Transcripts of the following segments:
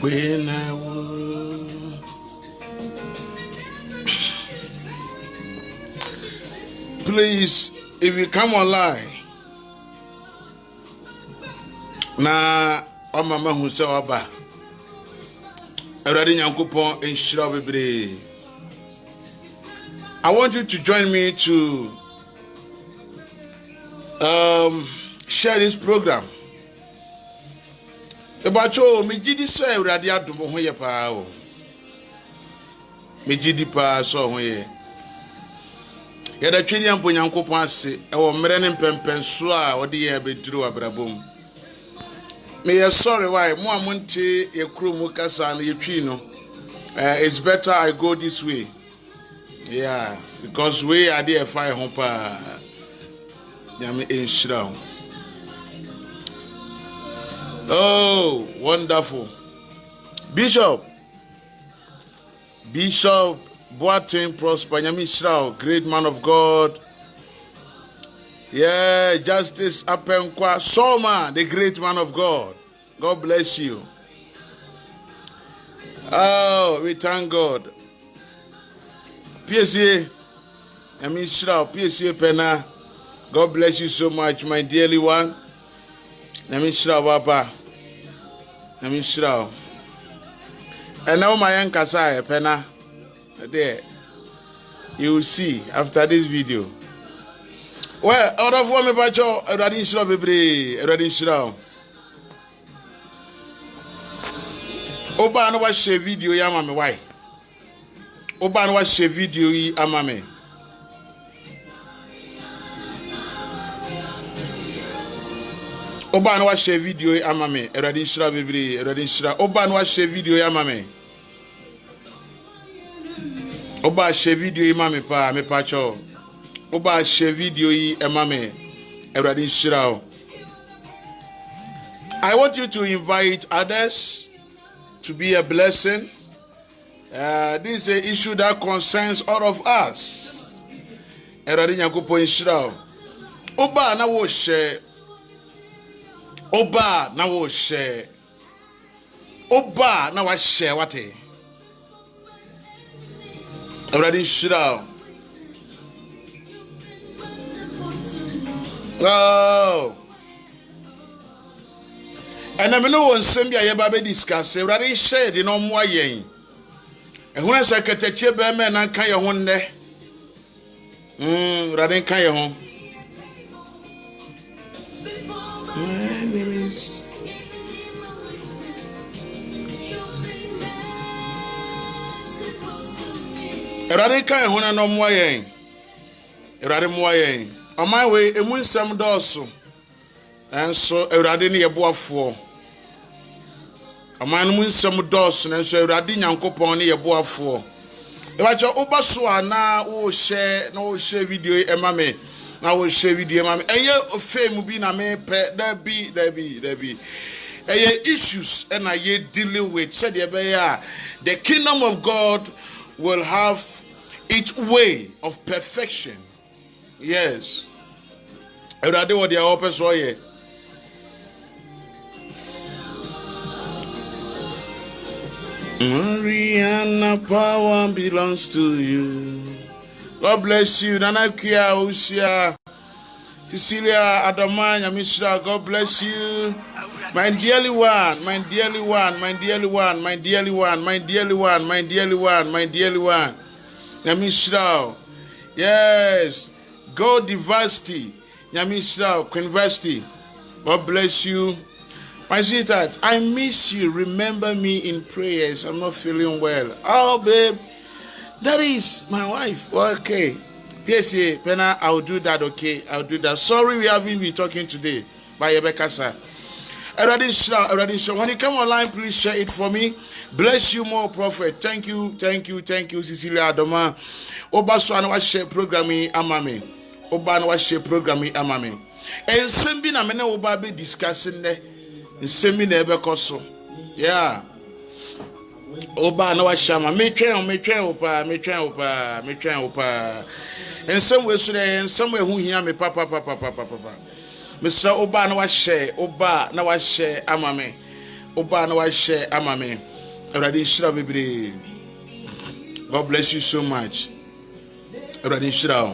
when I would. Please, if you come online, na mama who say oba Eradi Nyankopon enshira bebre. I want you to join me to share this program. Ebacho me gidi so Eradi adom ho ye pa o. Me gidi pa so ho ye. Ya da twini ampo Nyankopon ase e wo mere ne mpempenso a ode ye beduru abrabom. Me sorry why mo amonte ye kuro mu kasa na ye twi no. It's better I go this way. Yeah, because we are there fire home pa. Yami enshira. Oh, wonderful. Bishop Boateng Prosper Yami enshira, great man of God. Yeah, Justice Apenkwa Soma, the great man of God. God bless you. Oh, we thank God. PSA, I mean, PSA Pena. God bless you so much, my dearly one. I mean, Papa. I mean, and now my young Kasai Pena. There, you will see after this video. Well, out of one, Bacho, Eradi Shira Bebre, Eradi Shira. Oba no watch a video, Yamame, why? Oba no watch a video, Amame. Oba no watch a video, Amame, Eradi Shira Bebre, Eradi Shira. Oba no watch a video, Yamame. Oba share video, Imame pa, me pacho. Oba share video yi emame Eradi Shirao. I want you to invite others to be a blessing. This is an issue that concerns all of us. Eradi Nyankopon Shirao. Oba na wo share. Oba na wo share. Oba na wa share wate. Eradi Shirao. Oh, and I know one same year baby discuss. Everybody said, you know, more yen. And when I say, "Get a chair, man, I can't your one there." Rather can't your home. Rather can't one no more yen. Rather more yen. On my way, a moon some dorsal, and so a radini a boafo. A man moon some dorsal, and so a radin uncle pony a boafo. If I shall obasua now, oh, share, no share video, Emame. I will share video, Mammy. A year of fame will be na me pet, there be. A year issues, and I yet dealing with, said the kingdom of God will have its way of perfection. Yes. Erade wo dia open so ye. Mariana, power belongs to you. God bless you. Nana Kia Usia. Cecilia Adamanya Mishra. God bless you. My dearly one, my dearly one, my dearly one, my dearly one, my dearly one, my dearly one, my dearly one. Namishra. Yes. God diversity. Yamishra, University. God bless you. My sweetheart, I miss you. Remember me in prayers. I'm not feeling well. Oh, babe. That is my wife. Okay. PSA, Pena, I'll do that, okay? I'll do that. Sorry we haven't been talking today. By Rebecca, sir. Eradi Shira. When you come online, please share it for me. Bless you more, Prophet. Thank you, Cecilia Adoma. Oba so anwa share programming amame. Oba anwa share programming amame. And sembi na mene oba be discussing ne. Sembi na ebe koso. Yeah. Oba anwa shama. Me train opa. And some way so there, and somewhere who hear me papa. Mr. Oba na wa share amame. oba na wa share ama me Erade nshira bebre. God bless you so much. Erade nshira.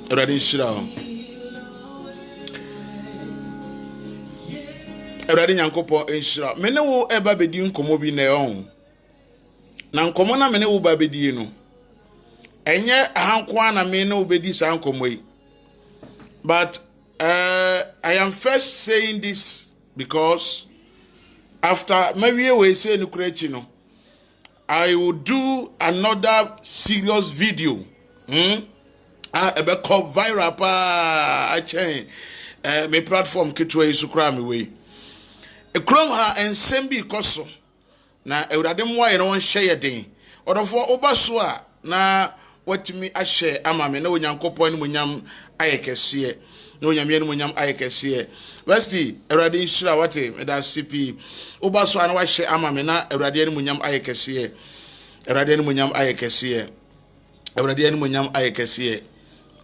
Erade nshira. Erade nyankopon nshira. Me ne wo eba bedi nkomo bi na on. Na nkomo na me ne wo ba bedi no. Enye ahankwa na me ne wo bedi sa nkomo yi. But I am first saying this because after maybe we say no, I will do another serious video. I be called viral pa I change my platform kitwe isu kra me we. E krom ha ensem bi koso na ewrade mwa ye no share den. Odofo obaso a na watimi a share ama me na onyankopon ni munyam ayekese. No nyame no munyam ayekese. Wesley Erade nshira wate me da CP obaso an wa hye ama me na Erade ni munyam ayekese. Erade ni munyam ayekese. Erade ni munyam ayekese.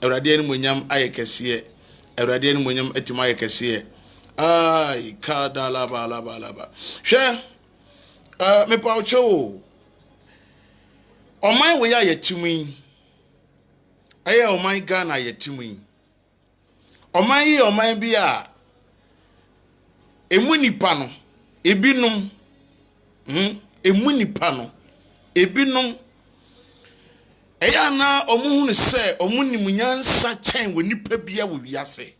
Erade ni munyam ayekese. Erade ni munyam etima ayekese. Ai kada la ba. Hwe me pa ocho. Oman we ya yetimi. Aye oman Ghana yetimi. Oman bi a emu nipa no ebinom emu nipa no ebinom eya na omuhunu se omunim nyansa chen we nipa bia we wiase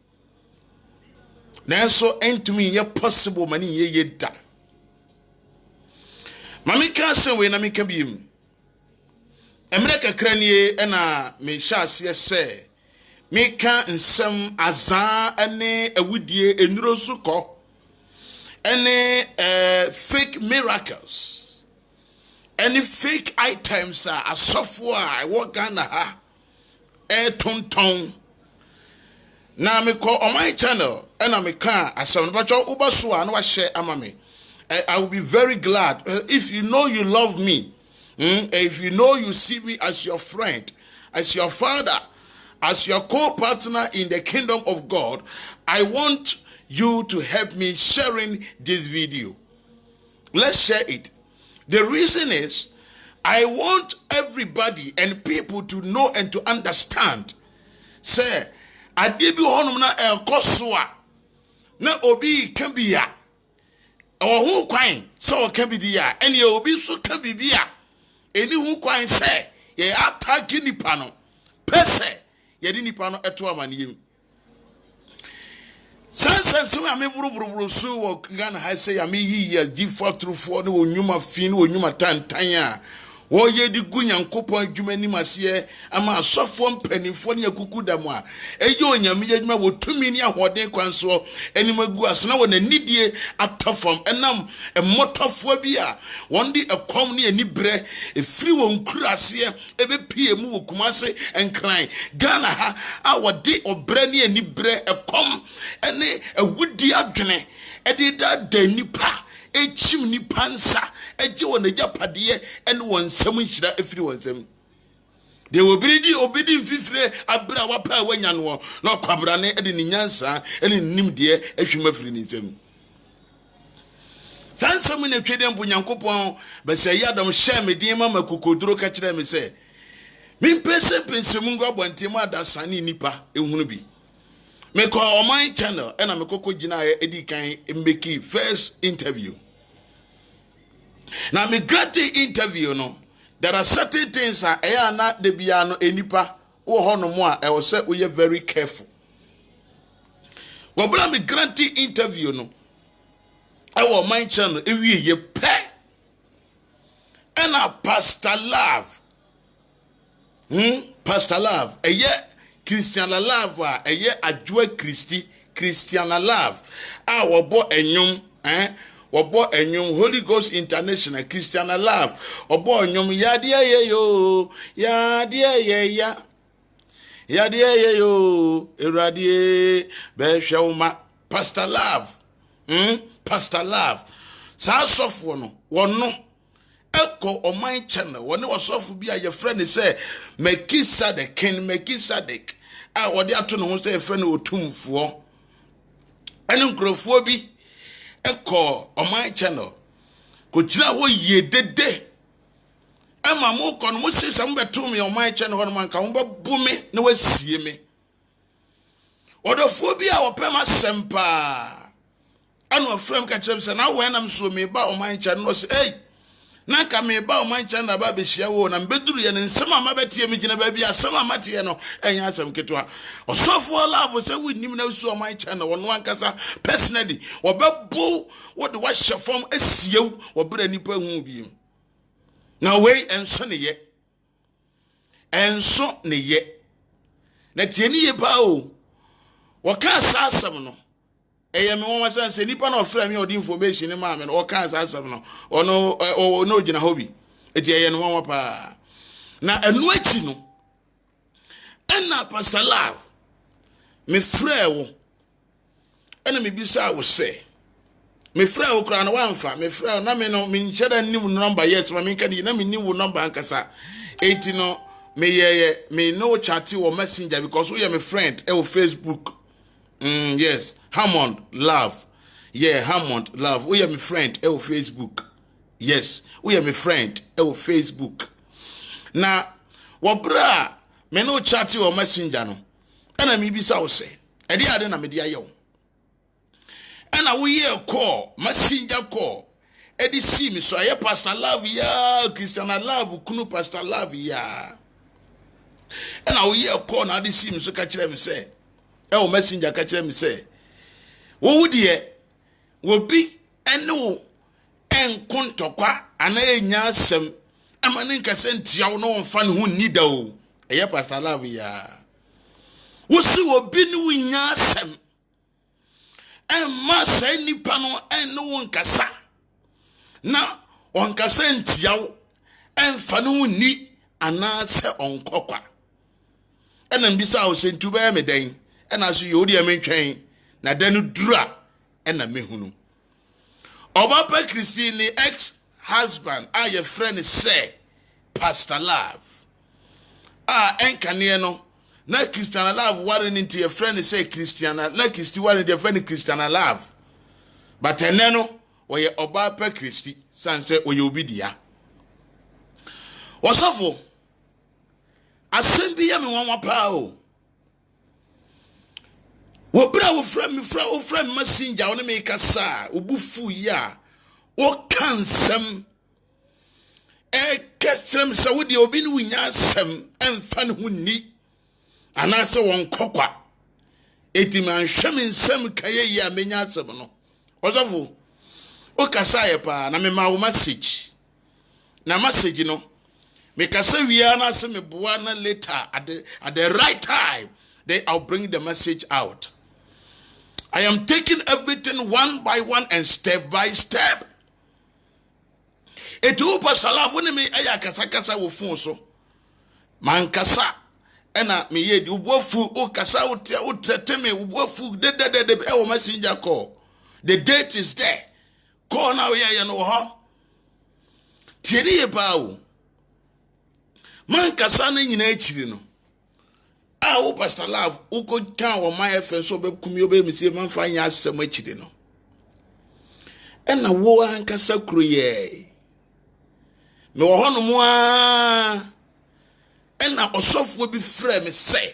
na so entumi ye possible mani ye da mami ka se we na mi ka biem emre kakra nie na me hyase se me ka nsem azan ane awudie enuro suko any fake miracles, any fake items are software I work on ton. Now me call on my channel and I can as some but ubasua and what share amame. I will be very glad if you know you love me, if you know you see me as your friend, as your father, as your co-partner in the kingdom of God. I want you to help me sharing this video. Let's share it. The reason is I want everybody and people to know and to understand. Say, adibi honum na elkoswa na obi can be ya. Or who kwan so can be ya. And ye obi so can be ya. Any who kwan say ye ataki nipa no. Pese ye di nipa no eto amani. Sansa me buru so wo Ghana ha say ya me yi G4 through 4 no onyuma fi no onyuma tantan a wo ye di gunyankopon adwuma ni mase ama asofo mpanimfo ne akuku dam a eje onyame adwuma wo tumi ni ahoden kwanso animagu asena wo nanidie atofam enam emotofo bi a won di ekom ne anibre efiri wo nkurase ebepie mu wo kumase enkran Ghana ha a wo di obre ne anibre ekom ene awudi adwene edida danipa echim ni pansa eje won ajapade ene won nsam nhira efiri won nsam de obidi mfifire abra wapa wanya no na kwabra ne ede ni nyansa ene nimde ahwima firi ni nsam sansam ne twede mbo nyankopon be se yadom hye medin mama kokoduro ka kire me se mimpese mu ngo abontem adasane nipa ehunu bi me call on my channel and I'm a coco gina edikan mbeki first interview. Now me great interview no. There are certain things not the biano enipa o hono mo I will say we are very careful. Well, but me great interview no. I want my channel if ye pay. And a Pastor Love. Pastor Love. Christian Love eye adwoa Christian Love wobo enyum wobo enyum Holy Ghost International Christian Love obo enyum yade yo erade be hwewma Pastor Love Pastor Love sa sofo no wono eko on my channel woni wasofo bi a your friend say Melchizedek wode ato no ho say friend otumfo ene nkrofo bi Echo on my channel. Kuchina wo ye dede. Emma mo kon mo say some be to me on my channel on man kan bo me na wasie me. Odophobia wo pema sempa. Anu afrem ka chem say na when am so me ba on my channel say hey. Na ka me ba o man chan na ba be hia wo na mbeduru ye ne nsem ama betie me gina ba bia asem amatie no enya asem ketwa osofo love say we nim na so o man chan na wono ankasa personally obebo wo de wa hye form asiew wo bra nipa hu bi na we enso ne ye na tie ni ye ba o wo ka sa asem no eye me won san se nipa na ofra me odi information ni ma me no kan sa asem no ono no gina hobi eti eye no won pa na enu achi no ena pastor love me frɛ wo ena me bisa wo se me frɛ wo kra na wanfa me frɛ na me no me nhyeda nim number yes ma me kan na me ni wo number ankasa eti no me no chat wo messenger because we are my friend e wo Facebook. Yes, Hammond Love. Yeah, Hammond Love. We are my friend on Facebook. Yes, we are my friend on Facebook. Now, wabra me no chat or messenger no. And me bisa wo say. E dey ade na me dey ayo. And we hear call, messenger call. E dey see me so aye Pastor Love ya, Christian Love, kunu Pastor Love ya. And we hear call na dey see me so ka kire me say o messenger ka kire me say wo wudie wo bi ene wo enkontokwa ana enya asem amane nkase ntia wo no wonfa ne hu nida o eye Pastor Love ya wo si wo bi ne wo nya asem en ma sai nipa no ene wo nkasa na onkasa ntia wo enfa ne hu ni ana se onkokwa ena mbisa wo se ntuba me den ena so yodi amentwen na danu dura ena mehunu Obapa Christine ex husband your friend say Pastor Love enkane no na Christian Love warren into your friend say Christian na Christi warren your friend Christian Love but eneno we Obapa Christi san say we obidia wasafo asem ya me wanwa pa o wo bra wo frame messenger wo ne me kasa obufu ya wo kansem ketsem se wo de obi ne wunya asem emfa ne hu ni anase won kokwa etiman hwem nsem kaye ya menya asem no osofo o kasa ye pa na me ma wo message na message no me kasa wia na se me boa na later at the right time I'll bring the message out. I am taking everything one by one and step by step. Etu Pastor Love when me aya kasa wo phone so. Man kasa ena me ye di ubofu o kasa o tete me ubofu de e messenger call. The date is there. Call now ya no ho. Tieni e ba o. Man kasa na nyina achiri no. O Pastor Love uko kan wo my friend so be kumi obe mi se man fa nya asem achide no ena wo ankasa kruye me wo hono mo a ena osofo bi frɛ me say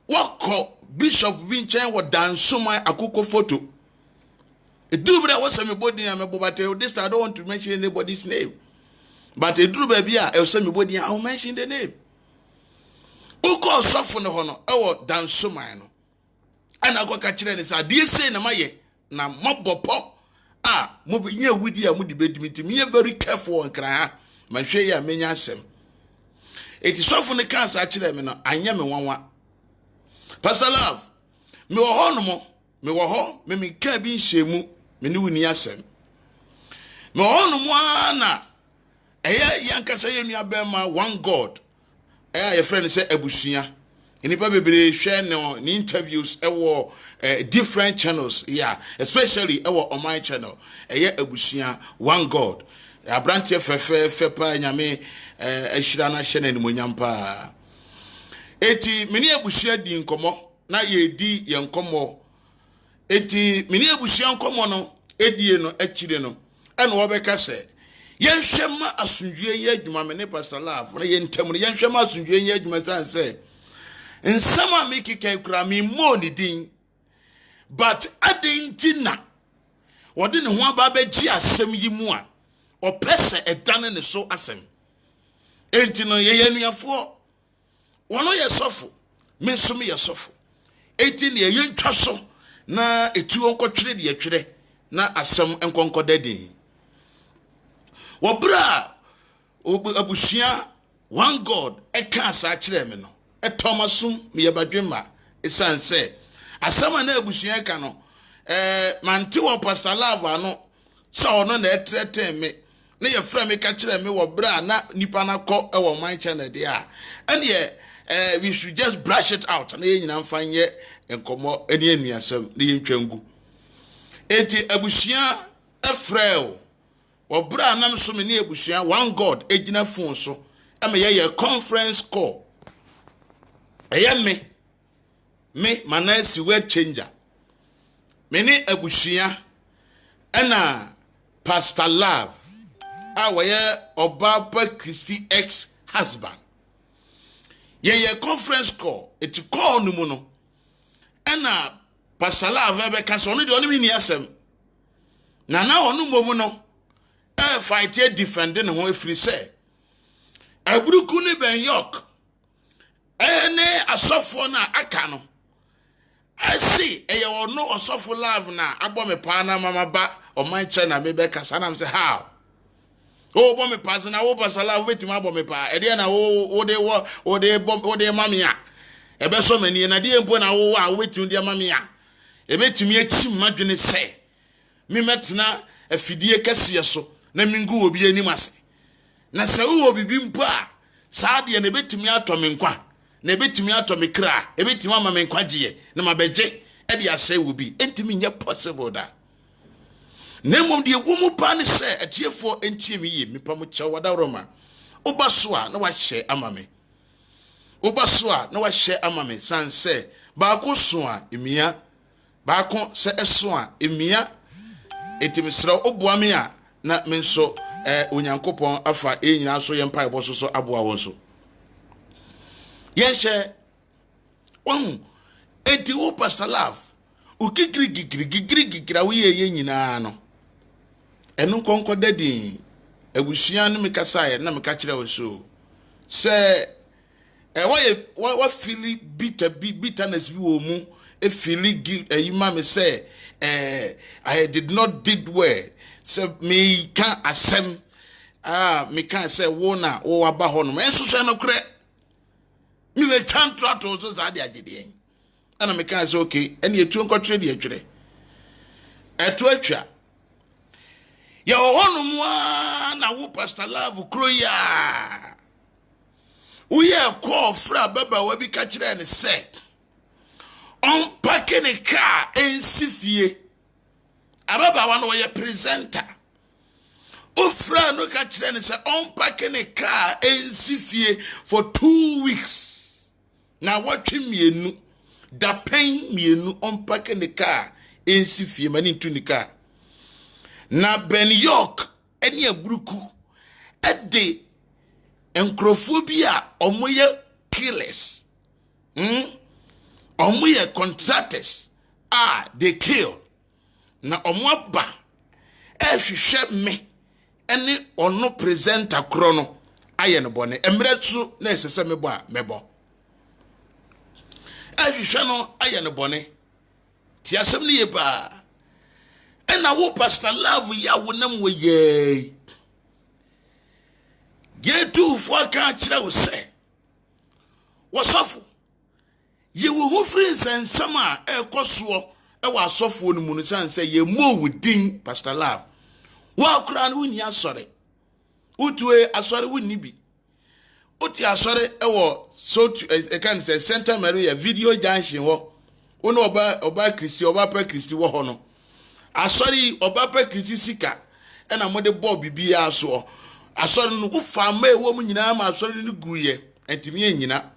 wako Bishop Vincent wo danso my akoko photo edubra wo se me body am but this I don't want to mention anybody's name but edubra bia e se me body I will mention the name. Uko sofo ne ho no ewo danso man no ana go ka kire ne sa de sei na maye na mabopo mo bi nya wudi a mo di bedimiti me very careful on kra ma hwe ya menya asem eti sofo ne kan sa kire me no anya me wanwa Pastor Love me wo ho no mo me wo ho me ka bi nhemu me ne wuni asem me wo ho no mo ana eya yankasa ye nua be ma one God your friend say Ebusia. Inipa bebre share no interviews different channels, yeah, especially on my channel. Ebusia, one God. Abrantie fepa nyame ehira na hye na nimonyampa. Eti meni Ebusia di nkomo na ye di ye nkomo. eti mini abusuan komo no edie no akire no ene wo beka se yenhwema asundue ye adwuma me ne Pastor Love na yentam no yenhwema asundue ye adwuma san se nsama me kika kura me mo ni din but adentina wode ne ho aba ba gi asem yi mu a opese edane ne so asem enti no ye yanuafo wono ye sofo me so me ye sofo enti ne ye ntwa so na etu onkotwere de atwere na asem enkonkoda din wobra abusua one God eka asa kire me no etomasum me yebadwema esanse asema na abusua ka no mante wo Pastor Love ano so ono na etrete me na ye fra me ka kire me wobra na nipa na kọ e wo man channel de a ene we should just brush it out na ye nyina mfanye enkomo ene anuasem na ye ntwangu enti abusua efrel wobra na so me ne abusua one God ejina phone so ame ye conference call me manasi word changer many abushia ena Pastor Love awaye Obapa Christy ex husband ye conference call it call no mu no ena Pastor Love ebe ka so no de oni ni asem na onu momu no fight ye defend ne ho efiri se aburuku ni Ben York ene asofo na aka no I see ono osofo Love na abo me pa na mama ba o man China me be kasa na say how o bo me pa na wo Pastor Love wetim abo me pa e de na wo de mami a e be so mani na de empo na wo a wetim de mami a e betimi achi madwene se me metena afidie kase so na mingu obi anim ase na se wo bibi mpo a saa de na betimi atome nkwa na betimi atome kra e betimi ama me nkwagie na mabegye e de ase wo bi entimi nya possible da nemom de womu pa ne se atiefo entimi ye mipa mo kya wada roma obaso a na wa hye ama me obaso a na wa hye ama me sanse ba ko so a emia ba ko se eso a emia etimi sra oboa me a na me nso onyankopon afa enyina so ye mpa ebo so aboa won so yenhye won enti wo Pastor Love ukigiri wo ye nyina no enu konko dadi abusua no mekasaye na meka kire wo so se wa feel bitterness bi wo mu e feel yima me say I did not did well so me can asem me can say wo na wo aba ho no enso so no kre me we can try to so za de agede ana me can say okay ene etu nkotre de atwere etu atwa ye hono mu na wo Pastor Love kroya wo ye call fra baba wa bi ka kire ne se on packing a car ensifie ababa wa no ye presenter ofra no ka kire ne se on packing a car ensifie for 2 weeks na watwe mienu da pen mienu on packing a car ensifie mani tu ni car na Ben York eni abruku ede enkrofobia omoye killers omoye contractors they kill na omoba ehwehwe me eni ono presenter kro no aye no bone emretu na esese mebo a mebo ehwehwe no aye no bone ti asem ne ye ba ena wo Pastor Love ya wonam wo ye tu fo aka kire wo se wasofo ye wo hu free sensam a ekoso e wa asofo no mu no sanse ye mo wudin Pastor Love wa kura no ni asore utue asore woni bi uti asore e wo so e kan say Center Maria video junction ho ono oba Christy oba pa Christy wo ho no asori Obapa Christy sika ena mode bob bibia so asori no ufa ma ewo mu nyina ma asori no guye entimi nyina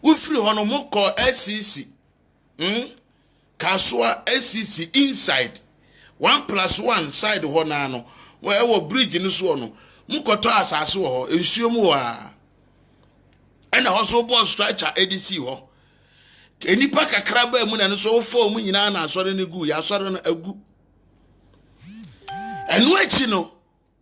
ufiri hono mukọ SCC Kaswa SCC inside 1+1 side ho na no wo bridge ni so no mukoto asase ho ensuo mu wa ena ho so ball structure ADC ho enipa kakra ba mu na no so fo mu nyina na asore ne gu ya asore no agu enu achi no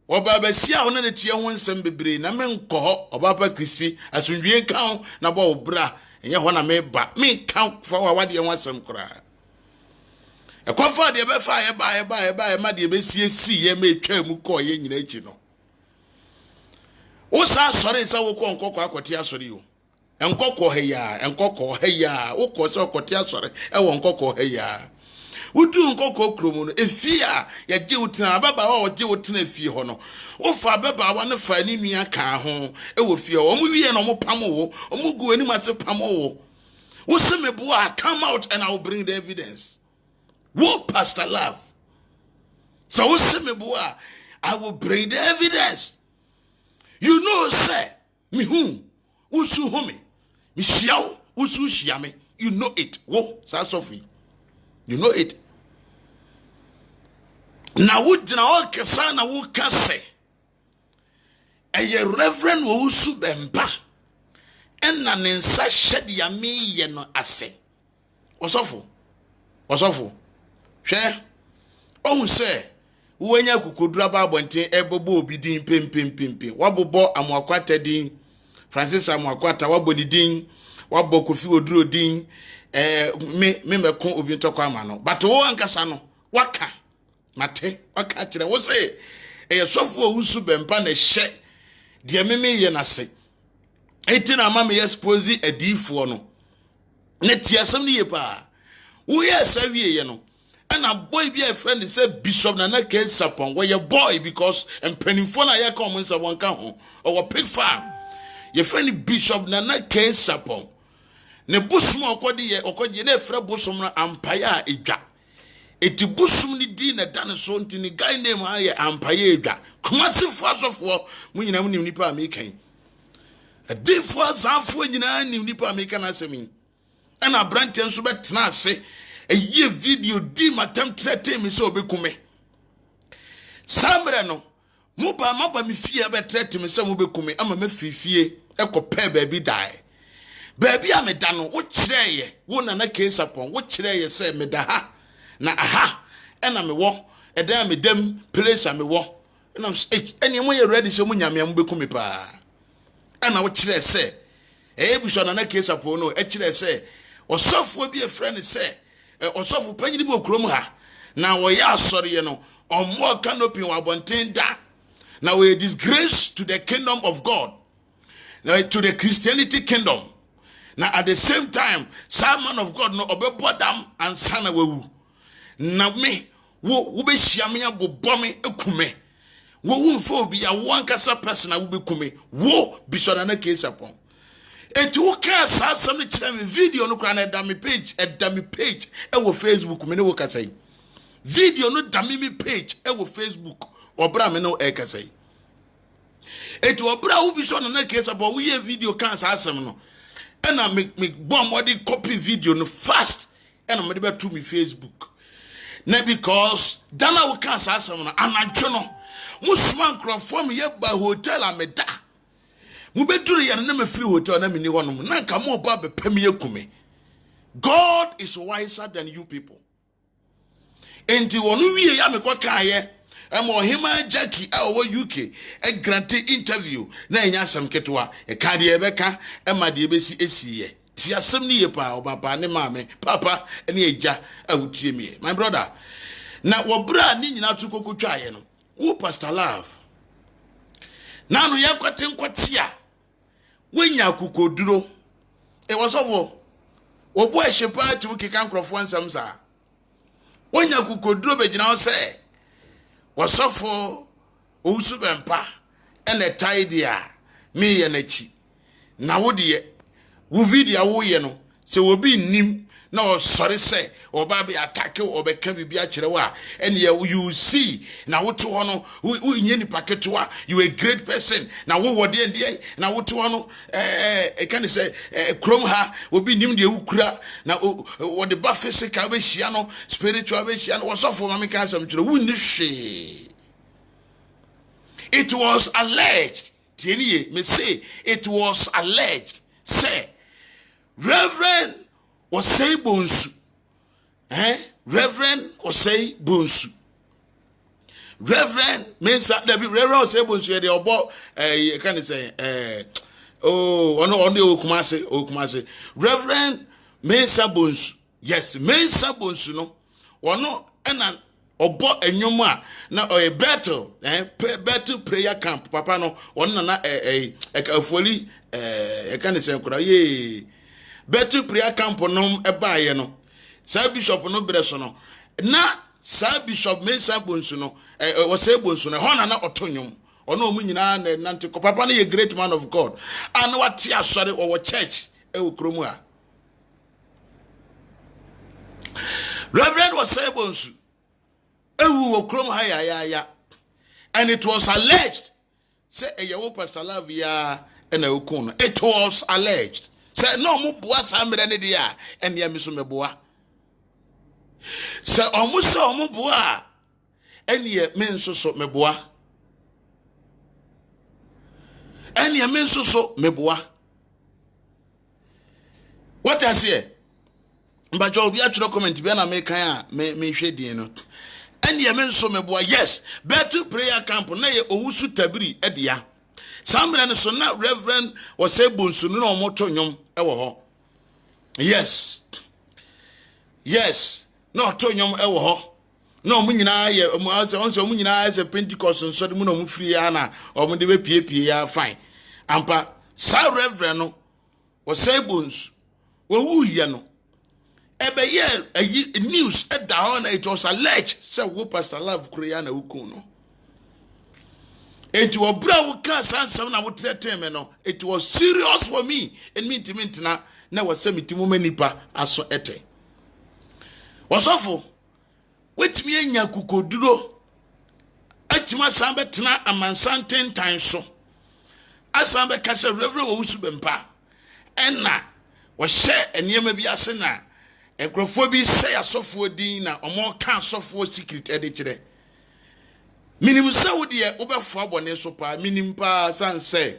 oba ba sia ho na ne tie ho nsem bebre na me nkọ ho oba pa Kristi asundwie kan na bo obra enye ho na me ba me kan fa wa wade ho asem kra ekofa de be fa ye ba ma de be sie ye me twa mu ko ye nyina achi no wo sa asore sa wo ko nkọ akote asore yo enkoko heya wo ko so akote asore e wo nkoko heya udu nkoko kromo no efia ya je utina baba wa je utina efie ho no wo fa baba wa ne fa ni nua ka ho e wo fie o mu wie no mo pam wo o mu gu ani ma se pam wo wo se me bo a come out and I will bring the evidence. Wo Pastor Love so wo se me bo a I will bring the evidence. You know say me hu wo su ho me hia wo su hia me, you know it. Wo sa Sophie, you know it. Na wudina o kesa na wo kase eye reverend wo su bemba enna ne nsa hyede ya meye no ase osofo hwe ohun se wo anya kukodura ba abonten ebobo obi din pempempempe wabobo amoakwata din Francis amoakwata wabodi din wabo Kofi Oduro din me meko obi ntokwa ama no but wo ankasa no waka mate waka kire wo se sofo wusu bempa na hye de meme ye na se enti na mama expose adifo no ne tiasem ne ye pa wo ye sawie ye no and a boy be a friend say Bishop Nana Ken Sapon where your boy because and pennyfo na ye come in someone ka ho or pig farm your friend Bishop Nana Ken Sapon ne busum okodi na efra busum na ampaya edwa eti busum ni di na dan so nti ni guy name aye ampaya edwa kumase fasofo munyina mu nipa amekan adifo azafo nyina nipa amekan asemi ana branch enso betena ase eye video di matam 30 mi so obekume samre no maba mi fie be 30 mi so obekume ama ma fifie ekope baby die baby ameda no wo kireye wo Nana Ken Sapon wo kireye se meda ha na aha ena me wo eda me dem place ame wo ena eni mo ye ready se mo nyame am bekume pa ena wo kireye se Bishop Nana Ken Sapon no e kireye se osofo bi e friend se osofo panyini bi okrom ha na wo ya asore ye no ommo canopy wa bonten da na we disgrace to the kingdom of God, to the Christianity kingdom. Now at the same time, some man of God no obe bodam and sana wewu. Na me wo be shiamia bo bomi ekume. Wo wunfo bi ya one kasa person na wo be kume. Wo Bishop Nana Ken Sapon. And you can say something to video no kwana dummy page e wo Facebook me no wo kasai. Video no dummy page e wo Facebook obra me no e kasai. Et to obra wo Bishop Nana Ken Sapon we video can say asem no. And I make bomb what they copy video no fast and I'm able to me Facebook. Now because Dana will can't say something and I don't know. Musman crop from here by hotel and me da. Mubeturi ya name free hotel na mini one na kamo babe pemie kume. God is wiser than you people. Enti wonu wie ya me kwa kaye amo hima Jackie awo UK e grante interview na enya asem ketwa e ka de ebeka e ma de ebesi esiye ti asem ni ye pa obaba ne maame papa ene eja awutie mi my brother na wo bra ni nyina to kokotwa ye no wo Pastor Love na no yakwate nkwatia wenya kukoduro e wosovo wo bo ehyepa ti wukika nkrofo ansam sa wenya kukoduro be gina wo se wasofo ousu bempa ene taidia mi ye nachi na wo de wo video wo ye no se wo bi nim no sorry say oba be attack o be ka bibia kire wa and you see na woto hono wo nye ni paketo a you a great person na wo wode ndie na woto hono e kan say krom ha obi nim de wukura na wo de ba physical be hia no spiritual be hia no wo sofo ma me kan sam kire wo ni hwe. It was alleged, tieniye me say it was alleged say Reverend Osei Bonsu. Reverend Osei Bonsu. Reverend means that Reverend Osei Bonsu the obo can say on the Okumase. Reverend Mensa Bonsu. Yes, Mensa Bonsu no. Ono ena obo enyoma na a battle battle prayer camp papa no ono na afoli can say kura ye battle prayer camp no ebaaye no sa bishop no breso no na sa bishop Mensa Bonsu no Osei Bonsu no ho na otonyom ono omu nyina na nante ko papa no ye great man of God and what asore or church kromu a Reverend Osei Bonsu krom ha and it was alleged say eyewo Pastor Lavia and okuno it was alleged say no mu boa samre ne dia and ya miso meboa say omu boa and ye menso so meboa and ye menso so meboa. What I say but you be actually comment be na make kan a me hwe din no and ye menso meboa. Yes, better prayer camp na ye owusu tabiri edia samre ne so na Reverend Osei Bonsu no omoto nyom ewo ho. Yes no to nyom ewo ho no mu nyina ye onse mu nyina as a Pentecost so de mu no mu free ya na omo de be piepie ya fine ampa sa Reverend no Osei Bonsu wo wu ye no ebe ye news at down it was alleged say wo Pastor Love Korea na ukun no enti obra wo ka sansam na wo tetem no it was serious for me and me intimate na was semitimu manipa aso ete wasofo wetimi anya kukoduro atima sambe tena amansanten tan so asambe kase Reverend Owusu bempa enna wo hye eniyema bi ase na ekrofo bi say asofo din na omo ka asofo secret ede kire minim se wo de obefo abone so pa minim pa san say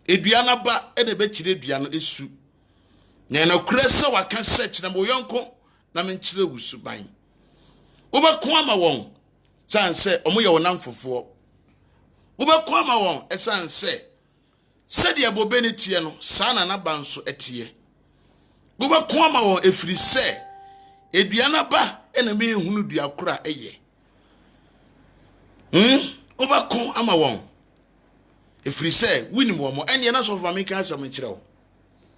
edua na ba ene be kire dua no esu na na kure se waka search na bo yonko na men kire wusu ban obeko ama won san say omo ye wonam fofo obeko ama won esan say se de abobe ne tie no sana na ba nso etie Buba kwama won efiri se eduana ba ena me hunu dua kura eye oba kon ama won efiri se winim wo mo ene na so fa me kan asam kire wo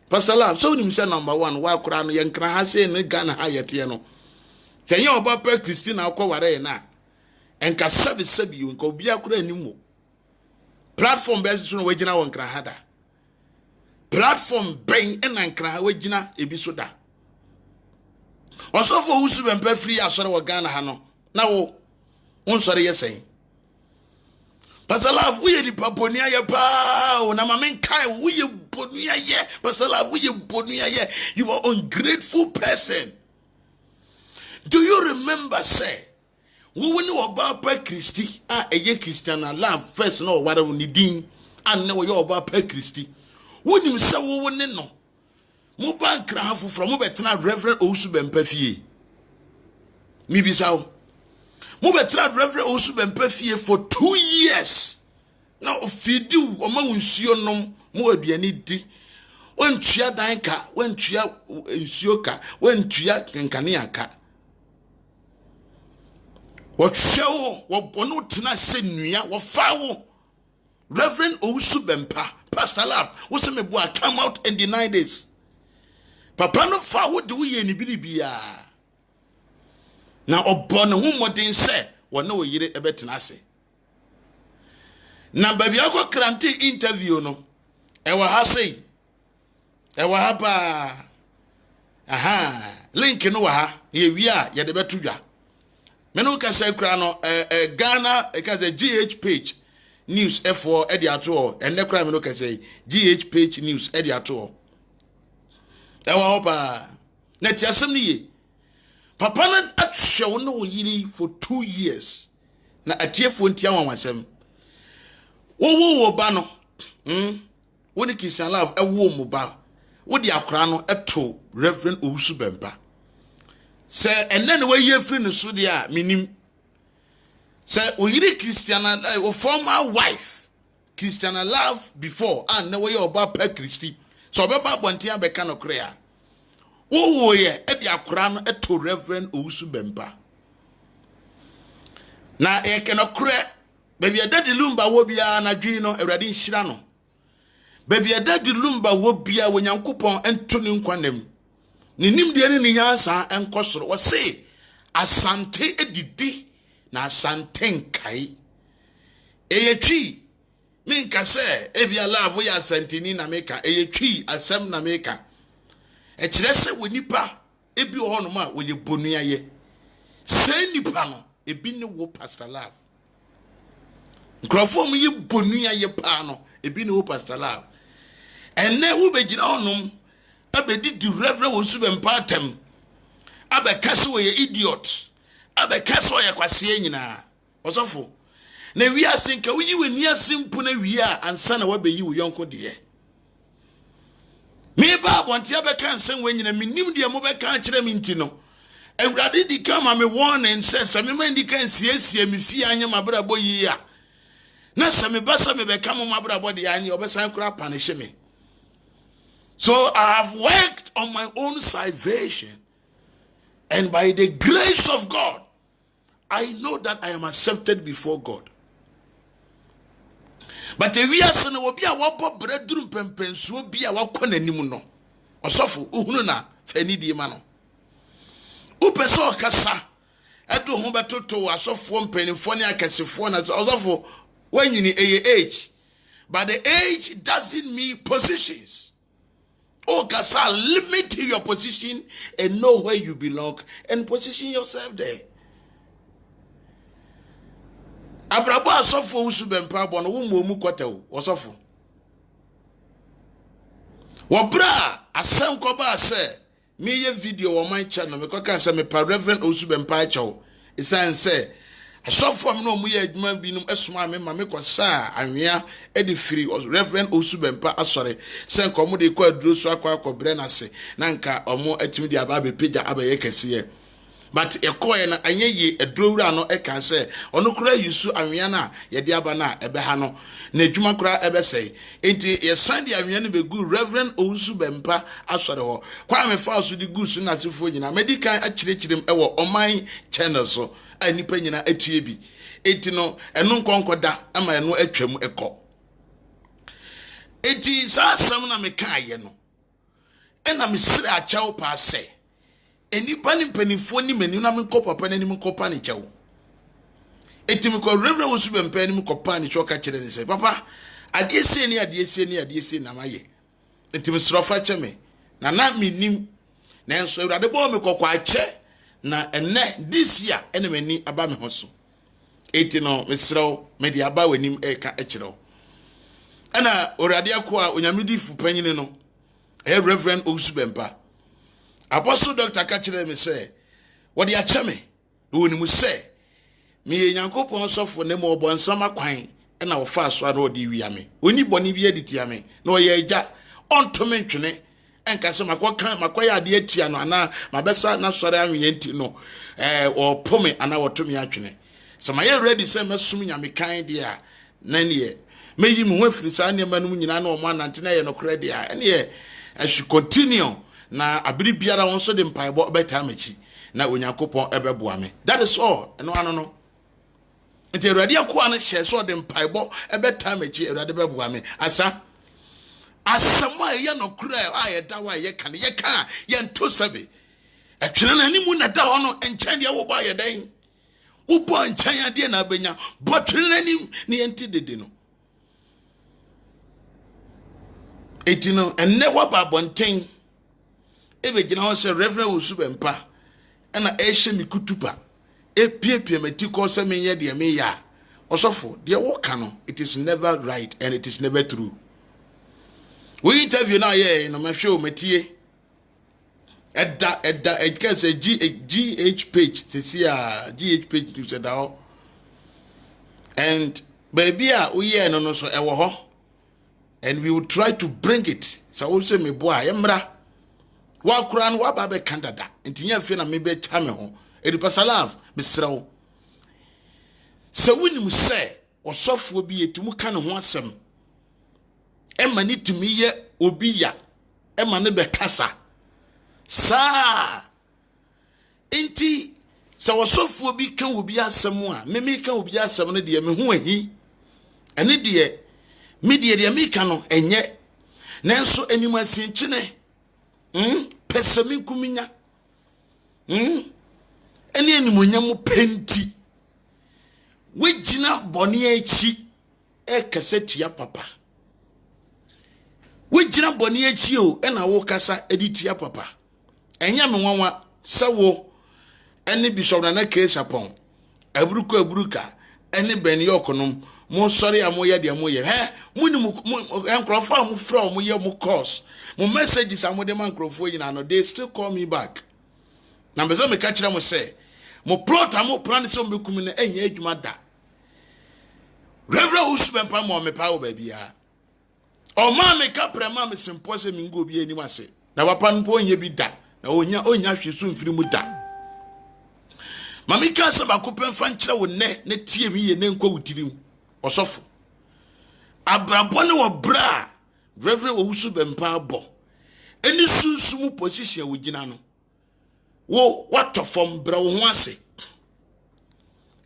Pastor Love so nim se number 1 wa kura no yenkra ha se ne Ghana ha yete no kenye oba pa Christina akwaware na enka sabi yo nka obi akura animwo platform base so no wagina won kra hada platform ben enankra ha wagina ebi so da osofo Owusu bempa free asore wo Ghana ha no na wo unsore yesen Pastor Love we di paponia ye pa na mamen kai we bonia ye Pastor Love we bonia ye you are ungrateful person. Do you remember say we when you about pa Christy eye Christian Love first no what we need and now you about pa Christy when you say wo ne no mo bank rafu from mo betena Reverend Owusu bempa fie mi bisawo mo betena Reverend Owusu bempa fie for 2 years now ofidi o ma wonsuo nom mo aduani di wontua danka wontua nsuo ka wontua kankane aka wotwewo wobono tena se nua wofawo Reverend Owusu bempa Pastor Love wo se me boa come out and deny this papa no fa wo de wo ye ni biribia na obono hu modin se wo na wo yire ebetena ase na baby akọ krante interview no e wa ha sei e wa ha pa aha link no wa ha ye wi a ye de beto dwa me no ka say kra no Ghana e ka say GH page news F4 e de ato e ne kra me no ka say GH page news e de ato e wa hopa na ti asem ni ye papa na athwe no yiri for 2 years na atiefo ntia wanwasem wo ba no woni Christian Love e wo mu ba wodi akora no eto Reverend Owusu Bempa se enne ne waye free no so dia minim se oyiri Christian o former wife Christian Love before and ne waye oba pa Christi so obeba bontia beka no krea wo ye e di akora no eto Reverend Owusu Bempa na e ke no kre baby adadi lumba wo bia na dwi no awrade nhira no baby adadi lumba wo bia wo nyankopon ento ne nkwanam ne nimde ne ne nyansa enkosoro wo se asante edidi na asante nkai eyetwi minka se ebia love ya asante ni na meka eyetwi asem na meka e kire se wo nipa ebi ho no ma wo ye bonua ye se nipa no ebi ne wo Pastor Love nkrofo mu ye bonua ye pa no ebi ne wo Pastor Love enne wo begina onum abedi di Reverend Owusu Bempa atem abekase wo ye idiot abekase wo ye kwase nyina osofo na wi asenka wo yi weni asempu na wi a ansa na wabeyi wo yonko de me ba bonte abeka nsen wo nyina minim de mo beka kire mi ntino awrade di kama me warning se me mandi kan siesie me fi anya mabrabo yi a na se me basa me beka mo mabrabo de anya obesan kura punish me. So I have worked on my own salvation, and by the grace of God I know that I am accepted before God. But the reason will be a wabo bredrum pempensu be a wakon animuno. Osofu uhunu na feni di mano. Upeso kasa edu humbeto to asofo mpenifo ne akasefo na osofu when you need age. But the age doesn't mean positions. Oh, kasa limit your position and know where you belong and position yourself there. Abrabo asofo Owusu Bempa bono wo momu kwata wo osofo wobra asem ko ba se me ye video on my channel me ko kan se me pa Reverend Owusu Bempa acho isan se asofo am no mu ye adwuma binum esoma me ma me ko sa anwea e de free Reverend Owusu Bempa asore se nko mo de ko aduro so akwa bre na se na nka omo atimi de aba be page abaye kese. But a coin na ye a drowra no e can say onukura yusu anwea na ye de aba na ebe ha no na adwuma kura ebe say enti ye sande anwea no be good Reverend Owusu Bempa asore ho kwa me fa so di gusu na sefo nyina medical akirikirem e wo oman channel so anipa nyina atie bi enti no eno nkonkoda ama eno atwam ekọ enti sa asam na me kan ye no e na me sire achaw pa say enipa ni mpanifo ni mani na me kọ papa na ni me kọ pa ni chaw etimi kọ Reverend Owusu Bempa ni me kọ pa ni chaw ka kire ni say papa adie se na maye etimi srofa cheme na me nim na enso urade bo me kọ kwa che na enne this year ene mani aba me hoso eti no me srew me di aba wanim e ka e kire ana urade akwa onyamedi fu panyine no Reverend Owusu Bempa Apostle Dr. Kachire me say, what the achame, who mu say, me Yankopon sofo ne mo bonsama kwan e na wo fa so na odi wiame. Oni boni bi editi ame. Na oye agya onto mentwene enka se makoya ade atia no ana mabesa na sore anwe nti no o pome ana wotomi atwene. So my ready say mesum nyame kan dia na ne meyi mu hwafiri sa ne manum nyina na o ma nante na ye no kra dia ene I should continue. Na abiri biara won so de mpaibo beta machi na onyankopon ebeboa me. That is all. Eno ano no. Enti Awurade akwa no hye so de mpaibo ebeta machi Awurade beboa me. Asa asama ye no kura a ye da wa ye kan ye kan ye nto sabe. Atwene na nimu na da ho no enchan de wo ba ye dan. Wo bo enchan ade na abenya. Botwene na nim ne enti dede no. Eti no enne wa ba bonten ebe gina ho se Reverend Owusu Bempah na ehye mi kutupa epiepie meti ko se me ye de me ya osofo de wo ka no it is never right and it is never true. We interview now here no me show metie edda can say GH page see GH page you said that and baby we here no so e wo ho and we will try to bring it so we say me boy emra wa kura no wa ba be Canada ntinya fe na me be cha me ho edipasalav misrawo se wunim se osofo bi etumu ka ne ho asem ema ni tumi ye obi ya ema ne be kasa sa enti se osofo bi kan obi asem a me kan obi asem no de me ho ahi ene de me de me kan no enye nanso anim asinkyene pesami kuminya ene animonyam penti wegina boni echi ekasetia papa wegina boni echi o ena wo kasa editia papa enya me nwanwa sewo ene bishop na kesa pon aburuka ene ben yokonom mo sori amoye de amoye muni mu enkrofo am fra mo ye mo course mo messages amode man enkrofo yina no they still call me back na bezo me ka kire mo say mo plot am plan so me kum na enya adwuma da Reverend Owusu Bempah mo me pa wo ba bia o ma me ka prema me simpo se me ngo bi anim ase na papa npo onye bi da na onya hwesu mfiri mu da mami ka se ba ko pemfa nkire wo ne tie mi ye ne nkwa wutirim osofo abrabo ne wo bra Reverend Owusu Bempah bo eni sunsumu position wo gina no wo watofom bra wo ho ase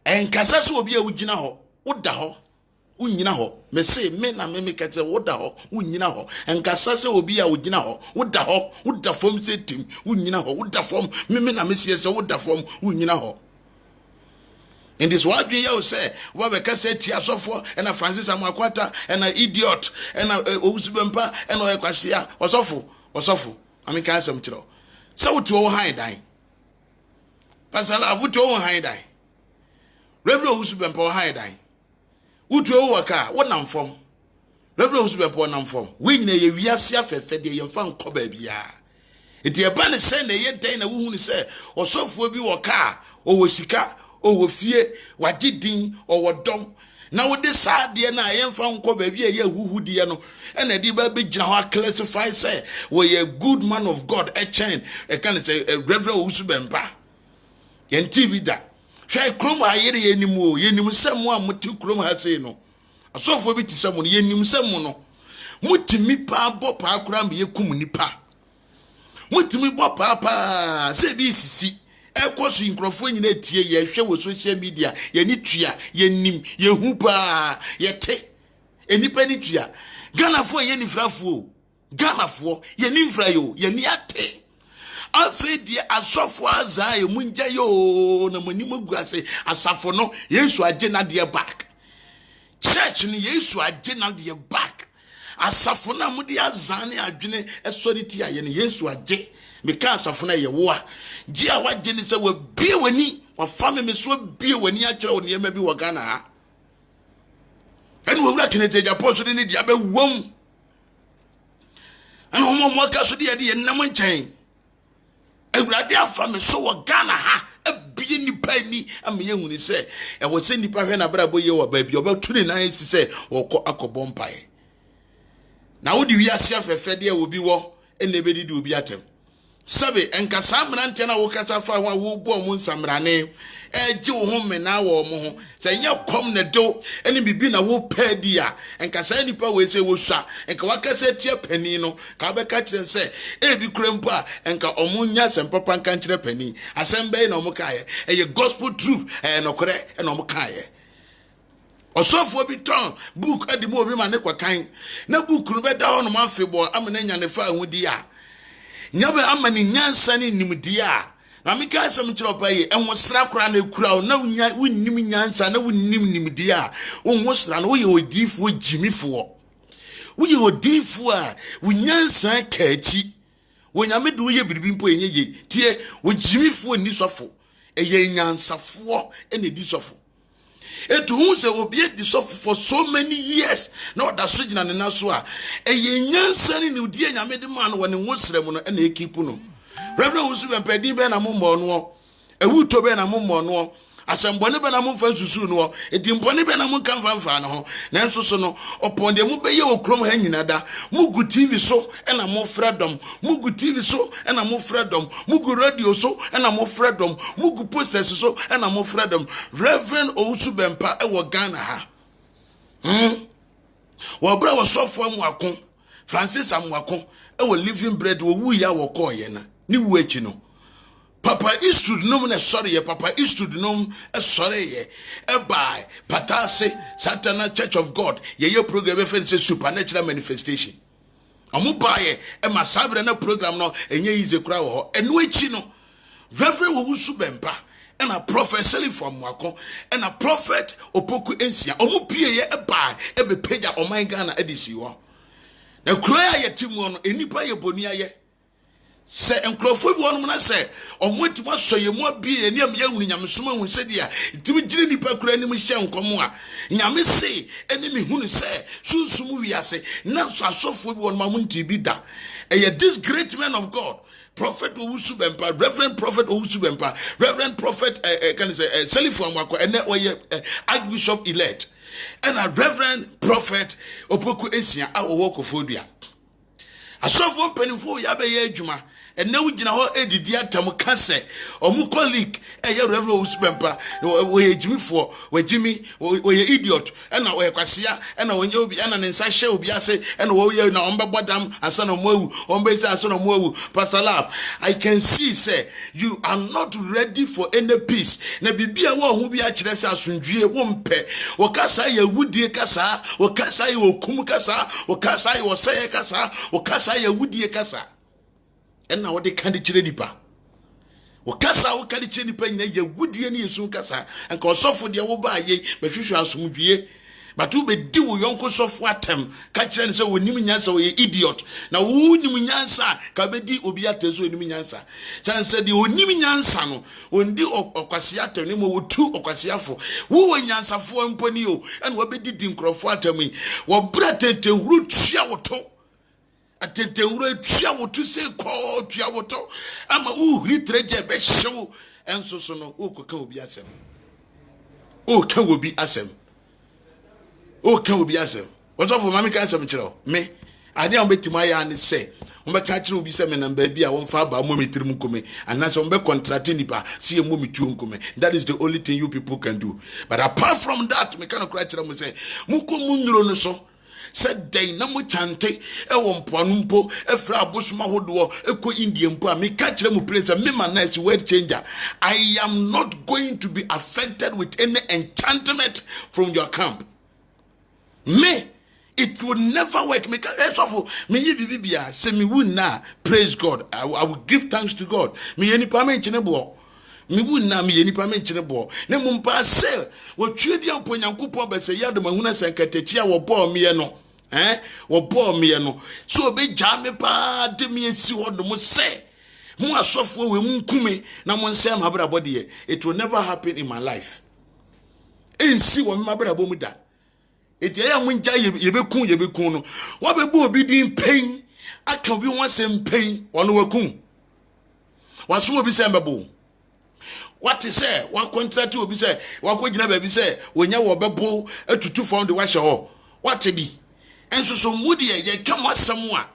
enkasa so obi a wo gina ho wo da ho unyina ho me say me na me kete wo da ho unyina ho enkasa se obi a wo gina ho wo da fom se tim unyina ho wo da fom me na me sie se wo da fom unyina ho. In this word you say what we can say tia sofo and a Francis Amakwata and an idiot and a Owusu Bempah and a Kwasia osofo I mean can some tro so to all high die pastor avu to all high die Reverend Owusu Bempah high die utu o waka wonam fom Reverend Owusu Bempah nam fom we nyina ye wiase afefe de ye mfa nko ba bia enti e ba ne se na ye den na wo hu ni se osofo bi waka o wo sika o wo fie wagidin o wo dom na wo de saade na ye mfa nko ba bia ye huhudie no e na di ba be gina ho classify say we a good man of God a chain e kan say Reverend Owusu Bempah ye nti bi da hwe krom ayere ye nim o ye nim sem a muti krom ha sei no asofo bi ti sem no ye nim sem no mutimi pa bo pa akura mbe ye kum nipa mutimi bo pa pa se bi sisi ekoso inkrofo nyina tie ye hwe wo social media ye ni tua ye nim ye hu pa ye te enipa ni tua ganafo ye ni frafo ganafo ye ni mfra yo ye ni ate afedi asofo aza ye munja yo na mani magurase asafo no Yesu age na de back church ni Yesu age na de back asafo na mudi azane adwene esori a ye ni Yesu age meka asafo na ye wo a gi a waje ni se wa bie wani wa fami me so bie wani a kire woni ema bi wo Ghana ha eni wo wura Kenneth Agyapong so ni dia be wom ana mo ka so de nam nchen Ewurade afa me so wo Ghana ha abie nipa ni ameye huni se e wo se nipa hwe na brabo ye wo ba bi obetu ni nan si se wo kọ akọbọ mpae na wo di wiase afefe de wo bi wo ene be di obi atem sabe enkasa mrante na wo kasa fa ho wo bo mu nsamrane eje wo ho me na wo mo ho se nya kom ne do ene bibi na wo pa di a enkasa nipa we se wo sua enka wakasa tie pani no ka be ka kire se e bi kurempo a enka omunya sempapa nka kire pani asembe na omukaye eye gospel truth no kore na omukaye osofo bi ton book adimo obi ma ne kwakan na book no be da ho no mafebo amene nya ne fa ahudi a nyabe amani nyansa ni nimdi a na mika asem kire opaye enwo sra kora na ekura na wunnim nyansa na wunnim nimdi a wonwo sra na wo ye odifo jimifo wo ye odifo a wunyansa kaachi when you do ye bibimpo ye tie wo jimifo ni sofo eye nyansafo ene di sofo etu hu se obi di sofo for so many years na oda so gina ne na so a eye nyansani ni odi anyame de ma no woni wosrem no ene ekipu no reverend Owusu Bempah din be na mommo no ewu to be na mommo no asembone be na momfa susu no edimpone be na monka mfa no ho nanso so no opon de mu be ye okrom ha nyina da mugu TV so ena mo freedom mugu TV so ena mo freedom mugu radio so ena mo freedom mugu posters so ena mo freedom Reverend Owusu Bempah e wo Ghana ha wo bra wo sofo amwako Francis amwako e wo living bread wo wu ya wo ko ye na ni wu echi no Papa Eastwood nom na sorry ye Papa Eastwood nom sorry ye e by Patase Satana Church of God ye program e say supernatural manifestation amu baye e masabre na program no enye yize kura wo enu echi no Reverend Owusu Bempah and a prophet selling from Wako and a prophet Opoku Ensia omu pie ye e by e be page o man Ghana edisi wo na kura ye timu no enipa ye boni aye se enkrofo bi wonu na se omwenti maso ye mu abi ye niam ye hunu nyamesoma hu se dia itimi gire nipa kura ni mu hye nkomo a nyame se eni mi hunu se sunsum wiase na so asofo bi wonu ma mu nti bi da this great man of God Prophet Owusu Bempah, Reverend Prophet Owusu Bempah, Reverend Prophet can say Selifo Amwako and Archbishop elect and a Reverend Prophet Opoku Ensia a Owoko Fodua asofo mpanimfo ya be ye adwuma ene wo gina ho edidi atam kase omu colleague Reverend Owusu Bempah wo ye jimifo wo jimi wo ye idiot ena wo ye kwasea ena wo nye obi ena ne nsa hye obi ase ena wo ye na ombebodam asa na moawu ombesi asa na moawu Pastor Love I can see say you are not ready for any peace na bibia wo ho bi a kire se asundwie wo mpe wo kasa ye wudie kasa wo kasa ye okum kasa wo kasa ye wo seye kasa wo kasa ye wudie kasa ena wo de kandi kire nipa wo kasa wo kandi kire nipa nyina ye wudie ne yesu kasa enka osofo de wo ba ye behwehwe asomdwie batu be di wo yonko sofo atem ka kire ne se wonim nyansa wo ye idiot na wo nim nyansa ka be di obi atezo wonim nyansa sanse de onim nyansa no ondi okwase atem ne mo wotu okwase afo wo nyansafo mponi o ena wo be di nkrofo atem wo bra tete huru tua wo to atente wura tua wo to se ko tua wo to ama uhri treje be hyew enso so no okoka obi asem o ka obi asem o ka obi asem what's for mama kan asem kire me ade am betima ya ne se mo be ka kire obi se me namba bi a won fa ba mo metirim nkome anase mo be contract nipa se mo metu nkome that is the only thing you people can do but apart from that me kan kra kire mo se mo ko mu nduro no so said day na mo chante e wo mpoanu mpo e fra abosuma hodo e ko India mpo a me ka kire mo place me man nice word changer I am not going to be affected with any enchantment from your camp me it will never work me me ye bibia se me wu na praise God I will give thanks to God me ye nipa me nchene bo me wu na me ye nipa me nchene bo ne mo mpa se wo twedi ampo Nyankopon be se yadoma huna sankatachia wo bo me no wo bo me no so be gya me pa de me esi hodo mo se mo asofo we mu nkume na mo nsem habrabo de it will never happen in my life ensi wo me habrabo mu da eti ya mo nja yebekun no wo be bo obi din pain aka obi won sem pain wono wakun waso obi sem bebo what is say one contract obi say wakogina ba bi say wonya wo bebo atutu found wa hye ho what be enso so mudi ye kam asem a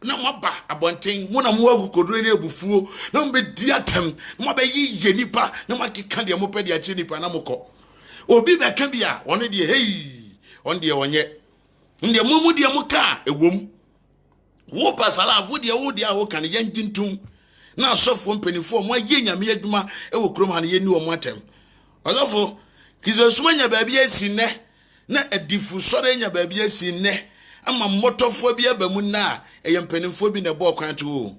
na mo ba abonten mo na mo agukodro ne abufuo na mo be di atam mo be yi nipa na mo keka de mo pede a chi nipa na mo ko obi be ka bia wono de hey on de wonye nde mo de mo ka ewom wo pasala wo de wo de a wo kan yanjintum na asofo mpanifo mo aye nyame adwuma e wo krom ha ne yeni wo mo atem asofo kizosuma nya ba bia si ne na adifu sore nya ba bia si ne ama motofo bia ba mu na e mpanifo bi na bo kwan to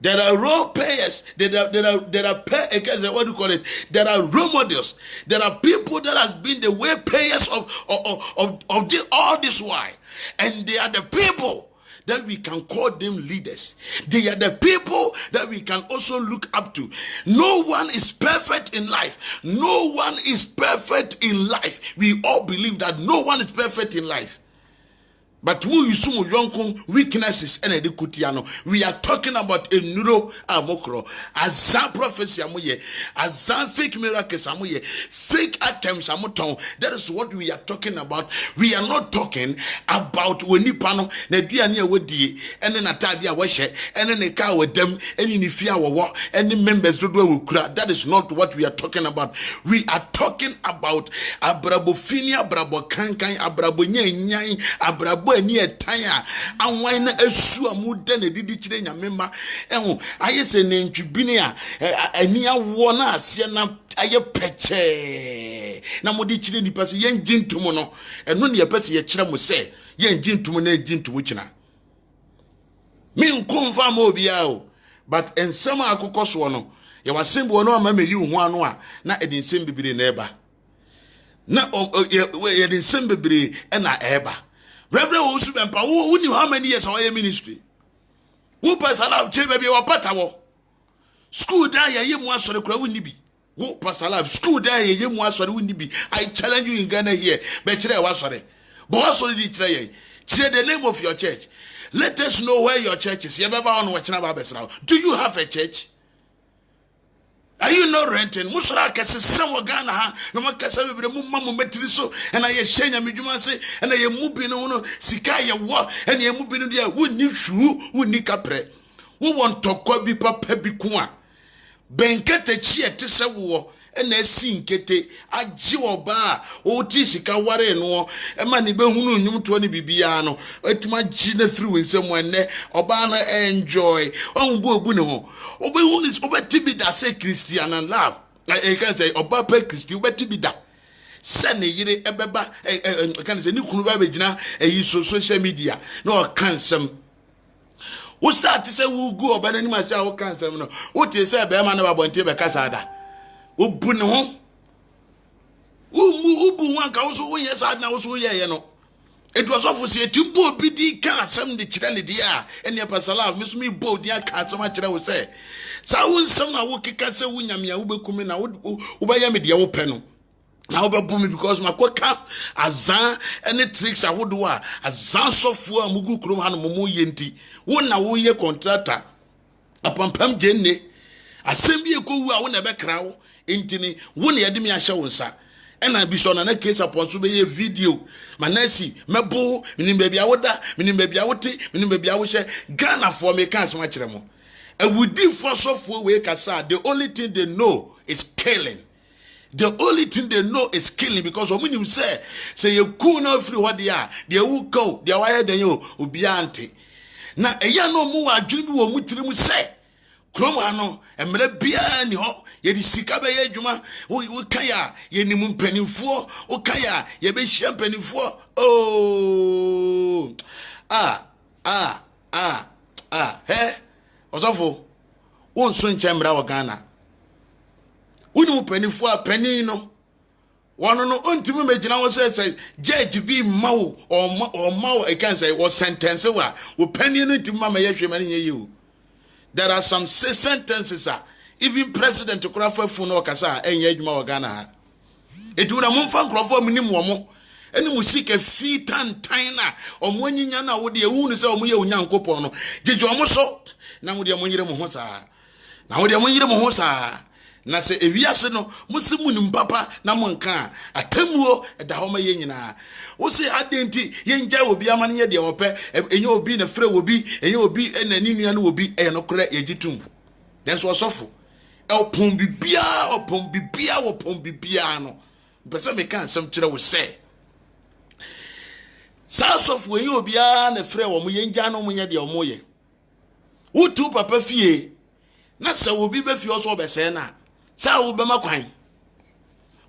there are role players there are what do you call it there are role models there are people that has been the way players of all this while and they are the people that we can call them leaders. They are the people that we can also look up to. No one is perfect in life. No one is perfect in life. We all believe that no one is perfect in life. But who is some weaknesses and edukutiano? We are talking about a neuro amokro, azan prophecy amuye, azan fake miracles amuye, fake attempts amuton. That is what we are talking about. We are not talking about wenipano neduani wedi and then atadia washe and then a car with them and in fear and the members do kura. That is not what we are talking about. We are talking about abrabofinia, abrabo kankan, abrabo nyai, abrabo ni etanya anwan na asu amuda na didi kire nyamema ehu ayese ne ntwibini a ani awo na ase na aye peche na modi kire nipa se yen gintum no eno ne yepese ye kire mo se yen gintum na gintum kina min konfa ma obia o but ensem akokoso no ye wasembo no ama meyi ho ano a na edinsem bibire na eba na ye edinsem bibire na eba. Reverend Osubempa, who knew how many years our ministry? Who pastor love baby or patawo? School there, ye was the crowd wouldn't be. Who pastor love school there, ye was what wouldn't be. I challenge you in Ghana here. Bet you was sorry. But also did try. Say the name of your church. Let us know where your church is. You ever on watching about now? Do you have a church? Are you not renting? Musra kese samwa Ghana ha no makasa bebre mumma metri so and I shenya midwuma se and I mubi no sika ye wo and ye mubi no dia wonni hwu wonni kapre wo won tokwa bi papa bi ku a benkete chi ete se wo na asi nkete agye oba o ti sika ware no e ma ne behunu nyum to ne bibia no atuma gyi na firi wensem enne oba na enjoy on bo obu ne ho obehunu is obeti bi da say Christian and love I can say oba pe Christian obeti bi da se ne yire ebeba can say ni kunu ba be gina social media no kan sem wo start say wo go oba na ni ma say wo kan sem no wo te say be ma na ba bonte be kasa da obu ne ho ubu wan ka wo yes na wo ye no it was of say timbo obi di kan asem de kire ne dia ene pasala me bo di aka asem a kire wo say sa wo nsem na wo keka say wo nyame a wo bekumi na wo ba ya me de wo pe no na wo be me because makoka azan ene tricks ahodo a azan sofo a mugu krom ha no mo ye nti wo na wo ye contractor apampam jenne asem bi ekowu a wo na be kra wo intini wo na yede me ahye wo nsa ena bi so na case upon so be video manasi mebo minim bia woda minim bia wote minim bia wo hye Ghana for me kan so akire mo awudi for sofo we kasa the only thing they know is killing. The only thing they know is killing because when you say you cool now free what they are, they will go, they are wired than you, ubiante. Now, a young no more adwini wo mutiri mu say, Cromano, and Melabia, ho, ye di sikabe ye juma, ukaya, ye ni mumpenny for, ukaya, ye be champagne for, oh, hey, Osofo, one soon chamber our Ghana. Unu penny for a penny no. One no untimi megina wo say judge be maw or maw I can say was sentence we penny no to mama yehwe mani you. There are some sentences even president to craft for no kasa enye adwuma wa Ghana. It would a monfa nkrofo minim wo mo eni musike fit and tina omonyinya na wo de ewu ni say omoye onyankopon no jeje omo so na wo de omonyire mo ho saa na wo de omonyire mo ho saa na se ewiase no musimu ni mpapa na monka atamuo da homa ye nyina wo se adenti ye nja obi amane ye de ope enye obi na frɛ obi enye obi na ni nua no obi no kora yegitum den so osofo opon bibia no pese me kan sam kire wo se sa sofo enye obi na frɛ wo mo ye nja no mo ye de omo ye wo tu papa fie na se obi be fie oso be se na sa wo be makwan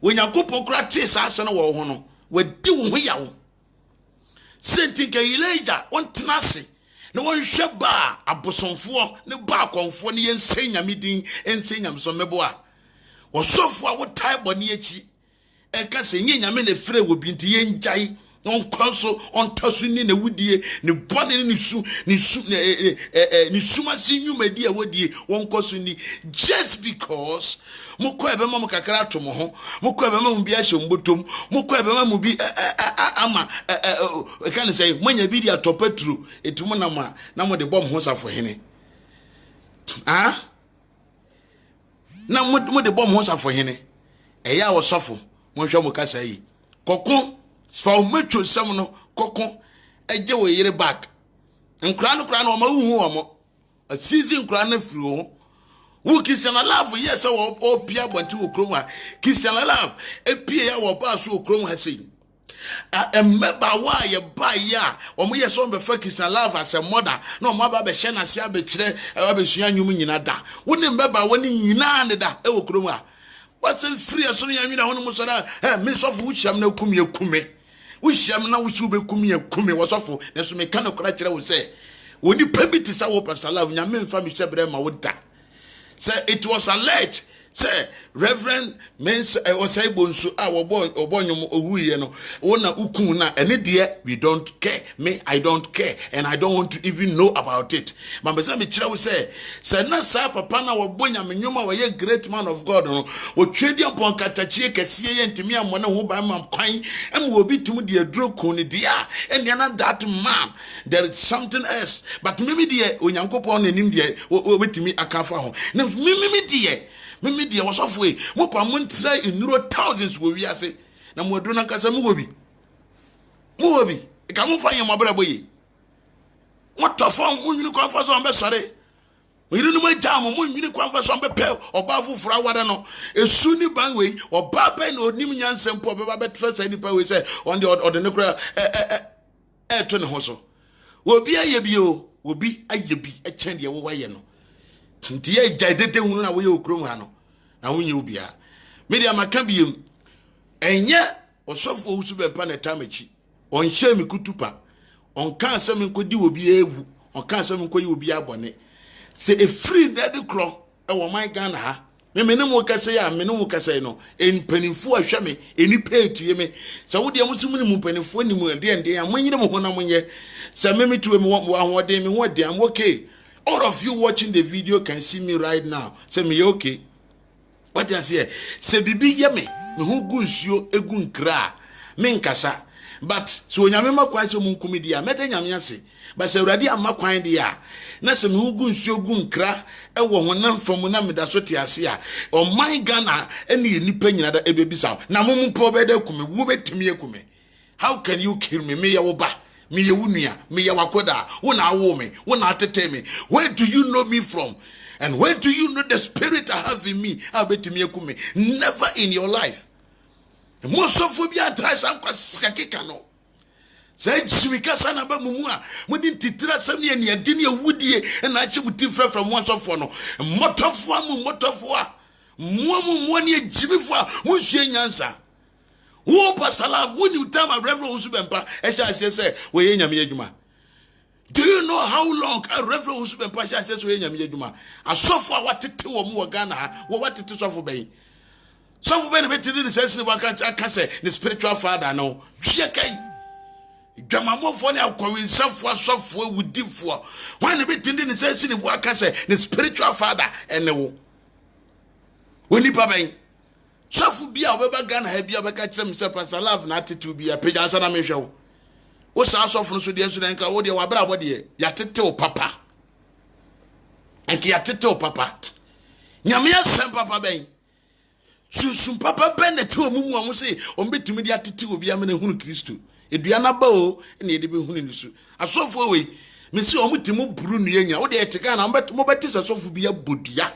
wo nyankopon kura te sa ase no wo ho no wadi wo ho yawo sentinka Elijah on tenase na won hwe ba abosonfo ne ba akonfo ne yense nyamedin ense nyamso mebo a wo sofo a wo tai bone achi e ka se nyame ne frɛ wo bi nti yenjai on console on tossing in the woody, the bonnet in the suma sinu media woody, one console just because Mukwebe Mamma Kakara to Moho, Mukwebe Mumbiashum Butum, Mukwebe Mubi Ama, I can't say, when you be a topetru, it Monama, now the bomb was for him. Ah? Now what the bomb was for him? A ya was suffer, Monshamuka say. Cocon, for mutual summoner, cocon, a joe year back. And crown or my a season crown through. Who Christian love, yes, or Pia went to Okroma. Christian love, a Pia or Basu Okroma has seen. A member why you buy ya, or we are some before Christian love as a mother, no mother Beshana Sabe, Abeshian Yuminada. Wouldn't remember when you nanda Okroma. What's a free as soon as I mean, I want to miss of which I'm no Kumia Kume. Which I'm now which will be Kumia Kume was awful. That's what mechanical criteria would say. When you pay me to say, Pastor Love, your main family Sabrema would die. Say it was alleged. Say Reverend Mens was able to our boy or boy no ona ukuna and dear we don't care. Me, I don't care, and I don't want to even know about it. Mama Michelle will say na sa papa na wo bonya menyoma we great man of God no o twedi upon katachie kese ye ntimi amona ho ba mam kwan am wo bi tum de aduro ko ne dia and that man there is something else but me de onyankopon na nim de wo betimi akafa ho na me de Mimi dear was off way. Mopa Muntra in euro thousands will be say. Namoduna Casamubi. Mubi, a come find my brother boy. What the form will you come for some sorry? We don't know jam when you come for some pepper or bafu for our no. A Sunni bangway or Baben or Nimian Sempo, Babet Trust any power say on the nuclear air hoso. Will be a yebio, will be a yebi, a chandy away. Tia jadete ununa we okromano na wunye ubia media makabiem enye osofo usube pa na tamechi onhye mi kutupa onka asem nkodi obi ewu onka asem nkodi obi abone se e free dead cro e wo man Ghana ha me menemu kase ya menemu kase no enpanifo ahwe me eni petie me se wo de amusimu ni mu panifo ni mu de amonyire mo hona monye se memi tuwe mi wo ahoden mi ho de am okay. All of you watching the video can see me right now. Say me okay. What you say? Say bibi ye me hu gunsuo egun kra. Me nkasa. But so nyame makwan se mun kumidia. Me de nyame ase. But say urade amakwan dia. Na se me hu gunsuo gun kra e wo honam fam na me da so te ase a. O man Ghana ene nipa nyina da ebebisa. Na mum po be da kume wo betimi ekume. How can you kill me? Me ya wo ba. Me yewunia, me yawakoda, wona awo me, wona atete me. Where do you know me from? And where do you know the spirit I have in me? Never in your life. Most of you are trying to say Jimika Sanaba Mumua, when in Titra Sami and Yadinia Woody and I should differ from one of one. Motofwa, Mumu 1 year Jimmy for Mushin answer. Who Pastor Love, when you tell my Reverend Usubempa, as I say, we in Yamijuma. Do you know how long a Reverend Usubempa says we in Yamijuma? A sofa what to do or more Ghana, what to suffer bay. Some benefit in the sense of I can say the spiritual father. No, Jamamo for now, calling software with deep for one a bit in the sense of what I say the spiritual father and the when you pay. Safu bia obeba Ghana ha bia beka kire mse Pastor Love na attitude bia peja sana mehwe wo sa sofo so de so denka wo de wa bra bo de ya tete o papa enki ya tete o papa nyame asem papa ben sunsun papa ben na te o mumu amu se o betumi de atete obi amene hunu Kristo edua na ba o na ede be hunu nisu asofo we me se o mutimu buru nu yenya wo de eteka na mo beti asofo bia bodua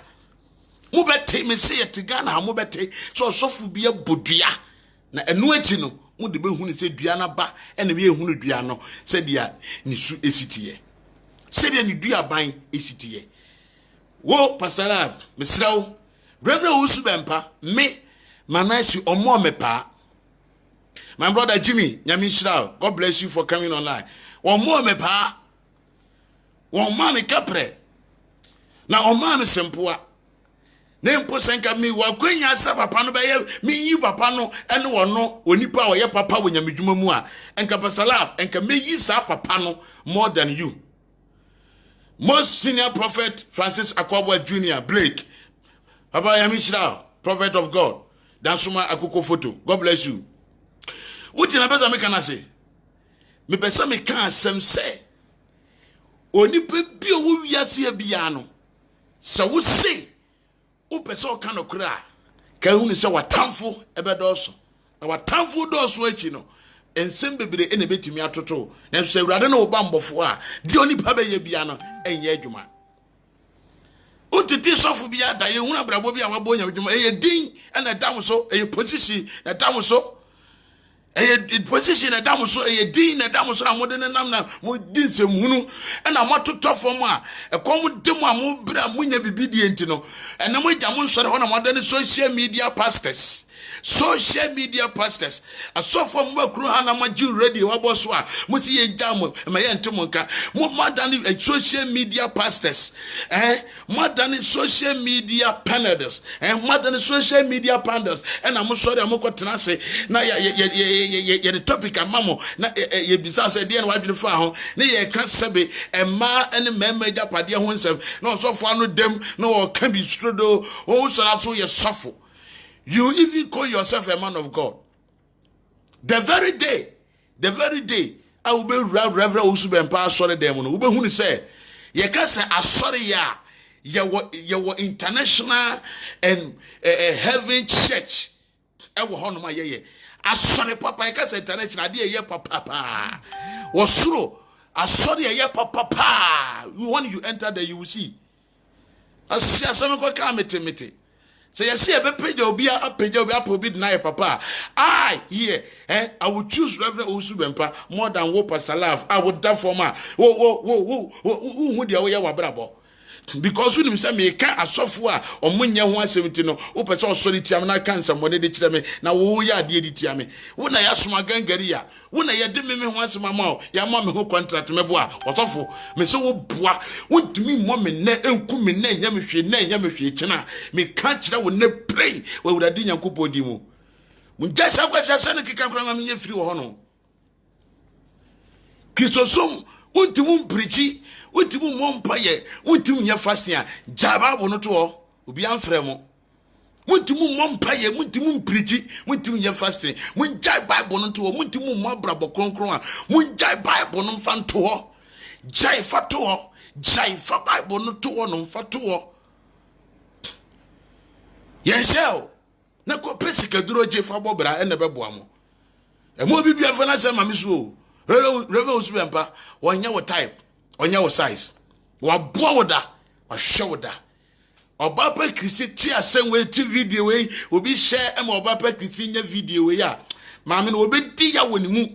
Mubete me say it Ghana, Mubete, so sofu be a bodua. Na enuetino, Mudibe huni say Diana ba, and we hunu Diano, said ya, Nisu ACTA. Said ya, Nidia buying ACTA. Wo, Pastor Love, Miss Row, Reverend Usubempa, me, Manasi or more me pa. My brother Jimmy, Yamishra, God bless you for coming online. One more me pa. One man capre. Now, on man is simple. Name posenka me wa kwenya sa papa no be me yi papa no ene wo no onipa wo ye papa wo nyamedwuma mu a enka Pastor Love enka me yi sa papa no more than you. Most senior prophet Francis Akwabwa Jr. Blake Papa Yamishra, prophet of God. Dansuma Akoko photo. God bless you. What in a better me can I say? Me pesa me can sem say. Oni pe bi owo wiase bia no. Se wo say o pesa o kan okra. Ka hu ni se watamfo ebedoso. Na watamfo doso achi no. Ensem bebere ene betumi atoto. Na se urade na oba mbofo a di oni pa be ye bia no enye adwuma. Untiti sofu bia da ye huna brabo bia wabo nyamedwuma eye din na dam so eye position na dam so eye position na dam so eye din na dam so amode ne nam na mo din semhunu na matoto fom a ekom dem a mo bra mo nya bibidie enti no ene mo gya mo nsore ho na mo de social media pastors. Social media pastors. A so from Makru Hana Maju Radio Waboswa, Musi Jamu, Mayantumunka, more than social media pastors, more than social media panelists, and more than social media panels. And I'm sorry, I'm going to say, now, the topic, Mammo, ye bizarre, dear, why you found, nay, can't say, and ma and men made up at their oneself, no so far, no them, no can be strudo, oh, so that's all you suffer. You even call yourself a man of God. The very day, I will be Reverend Usubempa sorry them. Ube who say, you can say a sorry ya, you international and heaven church. I will honor my ye. A sorry papa, I can say international idea ye papa. Was true. A sorry ye papa. When you enter there, you will see. I see some come meet. So you see a page will be a page will be up with deny papa. I will choose Reverend Usubempa more than what Pastor Love. I would die for my who would the way our brabo. Because when you say me can't a software or when you want 17 or person solitary and I can't somebody tell me now who ya did it me. When I ask my gangaria, when I did me once my mouth, your mamma who contract me bois was awful. Me so bois want to me woman ne and come in name yamishi china. Me catch that would never pray where would I do your couple demo. When just have a son can come me free or no. Christosum, want to moon preachy. What you won't pay, what you your fast year, Jabba won't all, will be unfremo. What you won't pay, what you won't preach, what you your fasting, when Jai Bible not to, what you won't brabo concron, when Jai Bible non fan to all, Jai fator, Jai for Bible not to one on fator. Yes, hell, Nako Pesica duro J for Bobra and the Babuamo. And more be a fanasa, Mamisu, Revel Swampa, one your type. On your size, or border, or shoulder, or Bapa Christian same way to video way will be share and more Bapa Christian video way. Mammy will be dear when you move,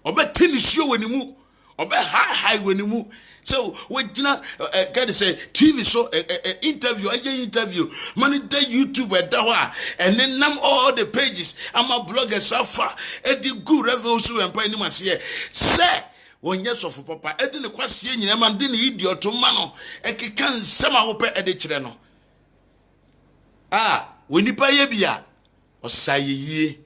or bet tennis show when you move, or bet high when you move. So, what you know, gotta say, TV show, interview, money day YouTube at Dawa, and then name all the pages. I'm a blogger so far, and the good revolution and pay anyone here. Say, when yes of papa, I didn't question you, and didn't idiot to mano, and can somehow pay a ditcheno. Ah, when you pay a beer, or say ye.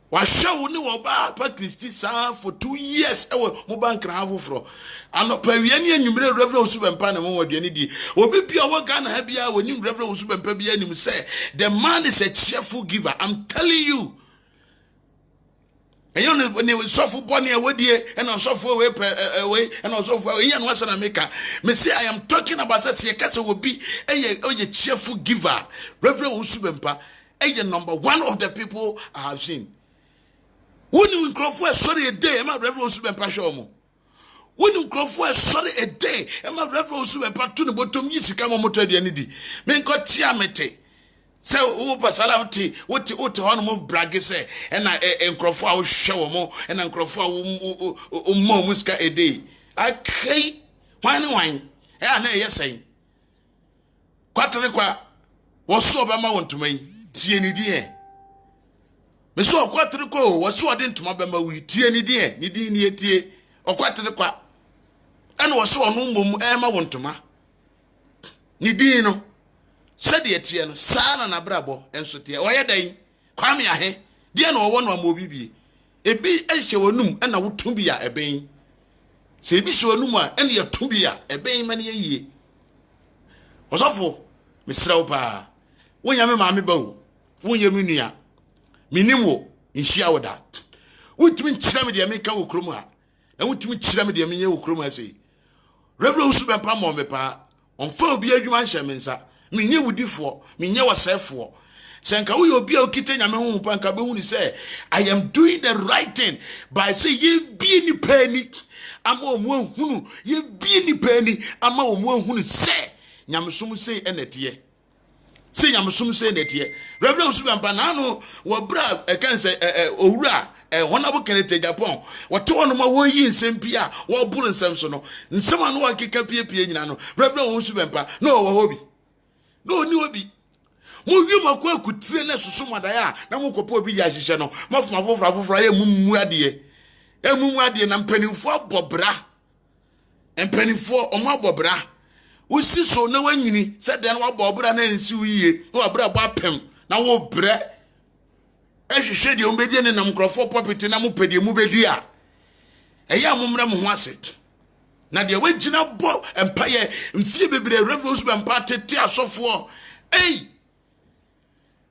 Why show no about Christy for 2 years? Our mobile can have for. I'm not paying any number of Reverend Usubempa more than any day. Or be our gun happy when you Reverend Usubempa and him say, the man is a cheerful giver. I'm telling you. And you know, when they were suffer bonny away, and also for away, and also for a young was an America. Me say, I am talking about that. Your castle will be a cheerful giver. Reverend Usubempa, number one of the people I have seen. When you call for a sorry a day, am I Reverend Usubempa Shomo? When you call for a sorry a day, am I Reverend Usubempa to the bottom? Yes, come on, motor the energy. Men got tiamete. So, Pastor Love, what you ought to honor brag say, and I Crawford show more, and I'm Crawford more muska a day. I can't wine. Yes, say. Quatriqua was so by my want to me, Tieni dear. Miss Quatrico was so into my bamba with Tieni dear, Nidini tea, or Quatriqua, and was so a number Emma want to ma. Nidino. said the Etienne, son and a brabo, and so dear, or a day, Kwame ahe, dear no one or more bibi. A be a show num and a would tumbia a bain. Say be sure numa and your tumbia a bain many a year. Was awful, Miss Raupa. When you mammy bow, when you minia, minimo, in shower that. What mean Chlamydia make a cruma? And what mean Chlamydia me cruma say? Reverend Super Pamo me pa, on phobia you answer mensa, me near would for, me near was self for. Sanka will be a kitten and my panka say, I am doing the right thing by say ye be any penny. I'm on one who ye be any penny. I'm on one who say, Yamasum say enetie. Say Yamasum say enetie. Reverend Super Panano, what brab, I can say, ora. One of Kennedy Japan, what 2 of my 1 year in St. Pierre, what Bull and Samson, and someone who I kick up here, Piano, Reverend Usubempa, no hobby. No new be. Mugu Makwa could train us to someone there, Namuko be as you know, Muff my wolf for a mumuadie. A mumuadie and penny for Bobra and penny for Oma Bobra. We see so no one you said then what Bobra and Sui, no abra bapem, now what bread. As you said, you made in a microphone puppet in a mupedi mubedia. A young woman was it. Now the original bow and pay and fear be the revolution and party tear so for. Hey,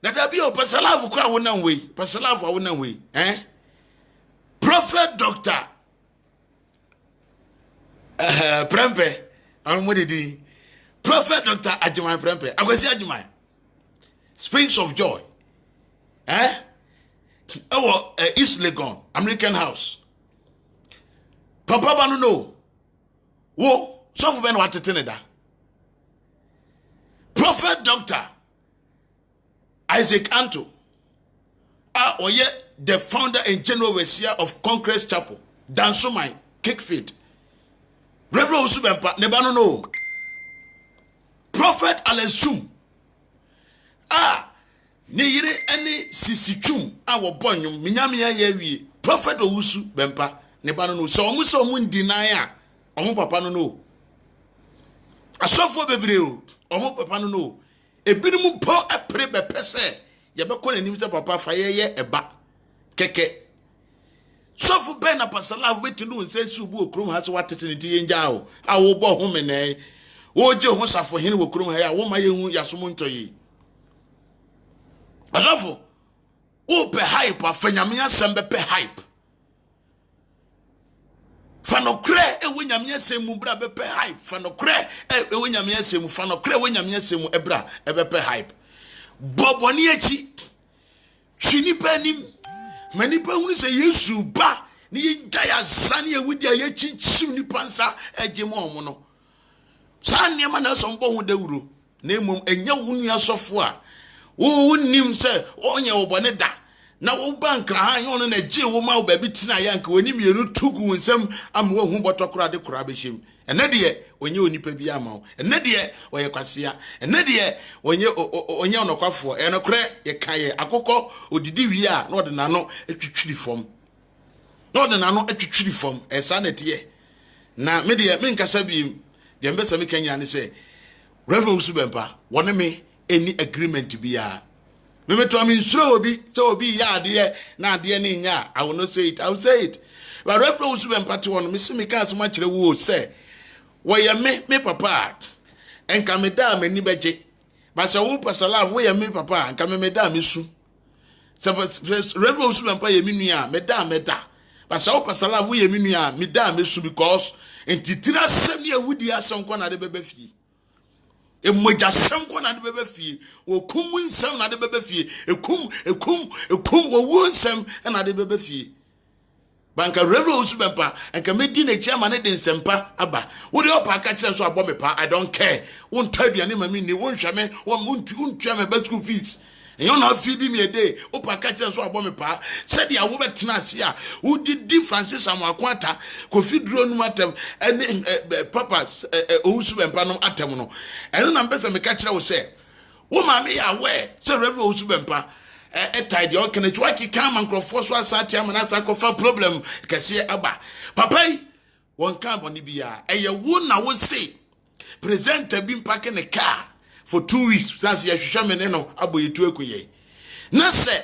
that be a Pasalav crowd one way, Pasalav one way, eh? Prophet Doctor Prempe, I'm what it is. Prophet Doctor Ajimai Prempe, I was Ajimai. Springs of Joy, eh? Oh, East Legon, American House. Papa Banu no. Wo, so for Ben what to tell that. Prophet Doctor Isaac Anto. Or yet the founder and general overseer of Conquest Chapel. Dansomai, Cakefield. Reverend Usubempa, Nebano no. Prophet Alesum. Ne yire any sisichum awo bonyum minyamia ye prophet Owusu Bempa ne ba no so omu deny a omu papa no asofo bebre o omu papa no ebinim po apre be pese ye be ko nanim se papa fa ye eba keke sofo be na pasalav betinu nse subu okrom ha se watete ne die nja o awo bo ho mene wo je ho safo hene wo okrom ha ya wo ma ye hu yasom ntoyi Asafo, ope hype afanyamia sembe pe hype. Fanokre ewenyamia semu bra be pe hype. Fanokre ewenyamia semu fanokre ewenyamia semu ebra ebe pe hype. Boboni echi chini panim manipa hunu se Yesu ba ni gaya sane ewudi aye chinchim ni pansa ejemo omo no. Sane ma na so mbo hu dawuro na emom enya wunu asofo a wo nim se onye obone da na wo bank ha yon na je wo ma ba bi tina ya nka woni mienu tugu nsam am wo hu botokora de kora be him ene de onye onipa bi ama wo ene de oye kwasea ene de onye onokwafo ene kore ye kaye akokọ odidi wi a na ode nano atwitwiri fom na ode nano atwitwiri fom esa na tie na me de me nkasa bi de mbesa me kanya ne se Reverend Usubempa wone me any agreement be ya. Me to am insure obi so obi ya de na de ni nya I will not say it. I will say it. But Reverend Usubempa to one me see me can so much wo say wo ya me papa enka me da me ni beje but so wo pastor love wo ya me papa enka me da me su so Reverend Usubempa ye me nua me da but so pastor love wo ya me nua me da me su because entitira sem ne awudi asem kwa na de bebe fi emoja sem kwa na de bebe fi wo kum nsem na de bebe fi ekum wo wu nsem na de bebe fi banka Reverend Usubempa enka medi na chiama ne de nsempa aba wo de opa aka kire so abo me pa I don't care won taduane mami ni won hwame won tua me best school fees enyo na feed me a day opa aka kire so abo me pa said ya wo betena ase a wo di Francis Amakwata ko fidro no matem ene papa Usubempa no atem no eno na mpesa me ka kire wo se wo ma me ya we se Reverend Usubempa tied your can it work come and crofo so asati amana sakofa problem kese aba papa won kan boni bia eye wo na wo say presenter bi mpake ne car for 2 weeks since you hwehwe me ne no aboyetu ekoye na se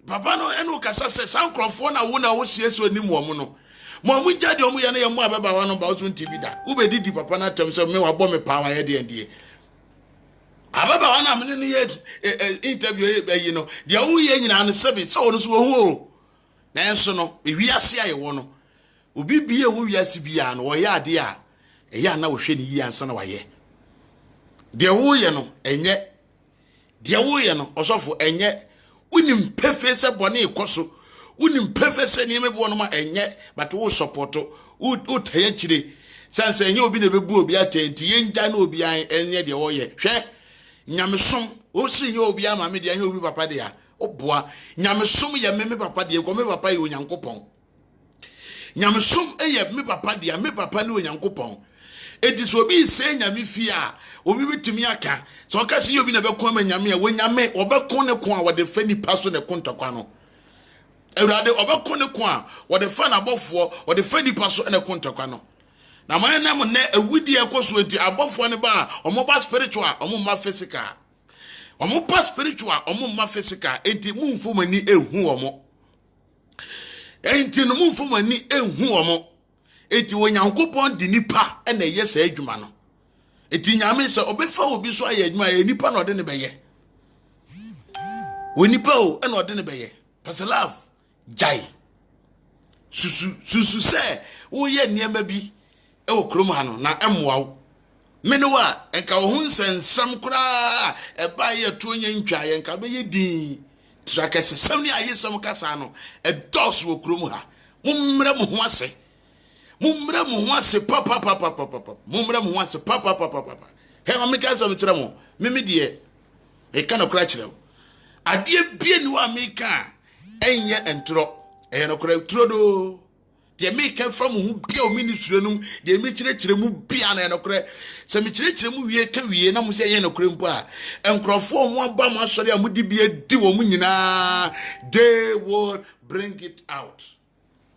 papa no eno kasa se sankrofo na wo na wo sieso anim wo mo no mo mu jade o mu ye na ye mu ababa wa no ba so ntibi da wo be didi papa na tem se me wa bo me pa wa ye de ndie ababa wa na me ne ye interview ye no de wo ye nyina no sebe se wo no so wo hu na enso no ewiase aye wo no obi biye wo wiase bia no wo ye ade a eya na wo hwe ni yi ansa na wa ye de wo ye no enye de wo ye no osofo enye unim pefe se bone ikoso unim pefe se ni mebo no ma enye but wo support wo taye kire sanse enye obi na bebu obi atenti yenja na obi an enye de wo ye hwe nyamesom o si nye obi ama me de enye obi papa de a oboa nyamesom ye me papa de ko me papa ye onyankopon nyamesom ye me papa de a me papa ne onyankopon edi so bi se nyame fi a obi bitimi aka so ka se obi na be ko ma nyame a wonyame obekon ne ko a wode fa nipa so ne kontakwa no ewrade obekon ne ko a wode fa na abofo wode fa nipa so ne kontakwa no na man na mo ne awudi ekoso edi abofo ne ba omo ba spiritual omo ma physical omo ba spiritual omo ma physical enti mu mfomani ehu omo enti no mu mfomani ehu omo eti wonyankopon di nipa na ye sa adwuma no eti nyame se obefa obi so aye adwuma ye nipa na ode ne beye we nipa o na ode ne beye pastor love jai susu se wo ye niema bi e wo krom ha no na emwa wo menewa enka wo hunsensam kura e ba ye to nya ntwa ye enka be ye din trakese sam ni aye sam kasa no e dos wo krom ha mummre mo ho ase mummre mo ho ase papa mummre mo ho ase papa he ma me ka so mtre mo me de e ka no kra kire ade bie ni wa me ka enye entro e no kra tro do de me ka fa mo hu bia o ministry num de me kire mu bia na e no kra se me kire mu wie ka wie na mo se ye no kra mpo a enkrofo mo aba mo asori a mo di bia di wo mu nyina they will bring it out.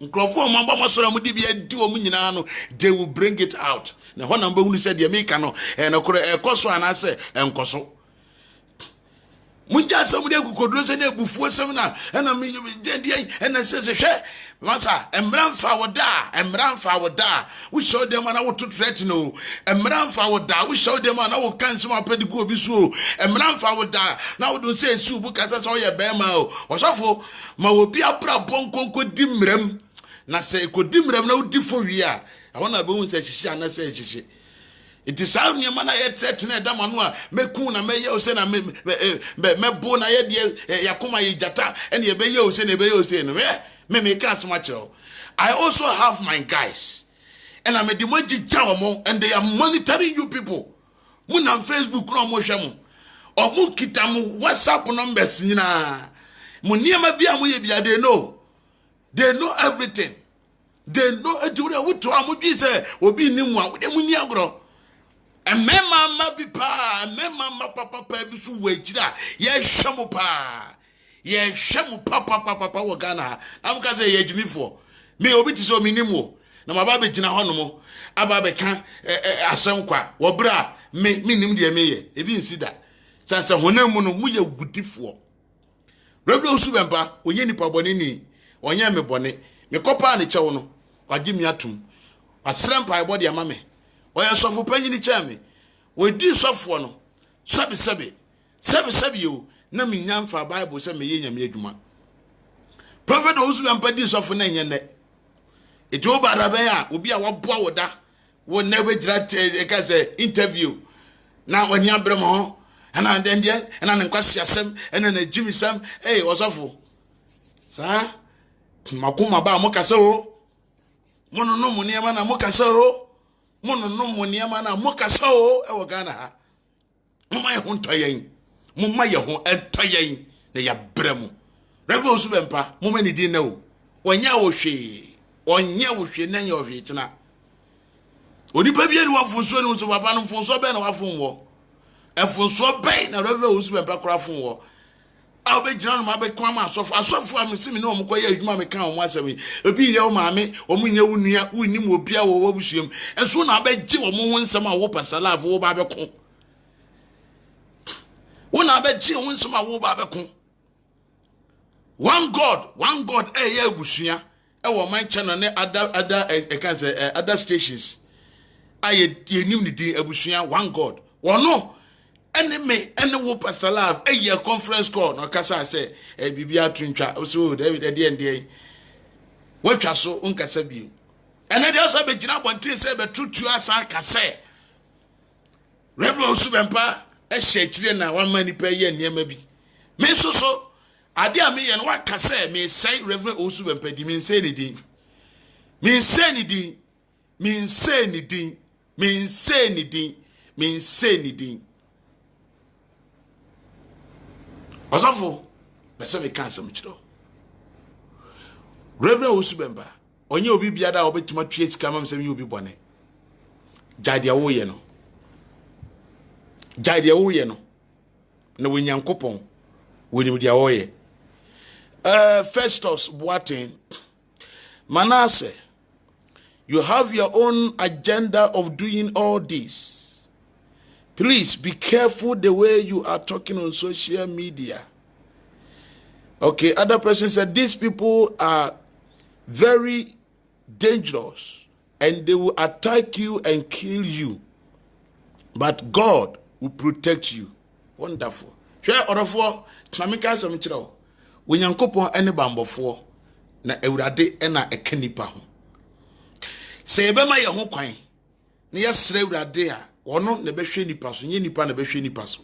Nkrofo mamba masora mudi bia di wo nyina no they will bring it out na ho namba hunu se de make no no kore ekoso anase enkoso munja se mudi akukodro se na ebufuo sem na na me de na se hwe masa emranfa woda we show them na wo to threat no emranfa woda we show them na wo cancel ma pedigo obi so emranfa woda na wo don se su bu kasa so ye be ma o osofo ma wo bi abra bonkonko di mrem na se ko di mrem na wo di fo wi a wona be hu se hihia na se hihie it is how nyama na ye threat na da manu a meku na meye o se na mebo na ye de yakoma ye jata ene ye be ye o se na be ye o se no me can smachel. I also have my guys and I'm a demoji jawamo and they are monitoring you people. Mun on Facebook no mo hwemo o mu kita mu WhatsApp numbers nyina mu niam bia mo ye bia they know everything. They know eture wo to amudwi se obi ni mu a wo de mu ni agro emema ma bi pa emema ma papa bi so wa ejira ye hwemo pa ye hwemu papa wo Ghana am ka say ye jimifo me obi ti so minimwo na ma ba be gina hono aba be ka asem kwa wo bra me nim de me ye ebi nsida sanse honam no mu ye gudifo rebro su bempa onye nipa bone ni onye me bone me kopa ne chewo no wagi mi atum asrempa body ama me oye sofo panyini che me we di sofo no sabi yo na me nyamfa Bible se me ye nyame adwuma prophet osu bempa di sofo na nyene eti obara ben a obi a woboa woda wo never gira ka say interview na wani abrem ho ana ndende ana nkwasi asem ana na jimi sam osofo sa makuma ba mo kasa o mono no mo niam na mo kasa o mono no mo niam na mo kasa o e wo Ghana ha mo mai ho ntoyen mo mai ho entoyen na ya brem revo su bempa mo mani di na o onya wo hwe na nya wo hwe tena onipa bia ni wafonso ni so papa no fonso be na wafon wo efonso be na revo su bempa kora fon wo a be jina no ma be kwa ma asofu amsimi na omkoye adwuma me kan o asemi obi ye o maame o munye wunua wunim obi a wo wabusuam enso na be gi o mo nsem a wo pastor love wo ba be ko When I bet you win some babekun. One God, yeah, bushia. My channel, other stations. I knew the abushia, one God. One no. Enemy, any pastor love, a year conference call. No, Cassa say, a Bibia Trincha, so David at the end day. What you so uncasabi. And I also be Jina one thing say, but true to us, I can say. Reverend Subempa, a shake na 1 money per year near maybe. Me so. Adia me and what can say me say Reverend Subempa, di mean say anything. Mean say anything. Mean say anything. Mean say anything. Mean say anything. Osafo, pese me kan some chiro. Reverend Subempa, onye obi biada obetuma tue sika mam sem ye obi bone. Jade wo ye no. Jade wo ye no. Na wonyankopon wonim dia wo ye. Festus Boateng, Manasseh, you have your own agenda of doing all this. Please be careful the way you are talking on social media. Okay, other person said these people are very dangerous and they will attack you and kill you. But God will protect you. Wonderful. Share order for Namika Samichiro. When Yankopon any bambofo na Eurade ena ekenipa ho. Se ebema ye ho kwan. Na yesre Eurade a wono na behwe nipa so, nye nipa na behwe nipa so.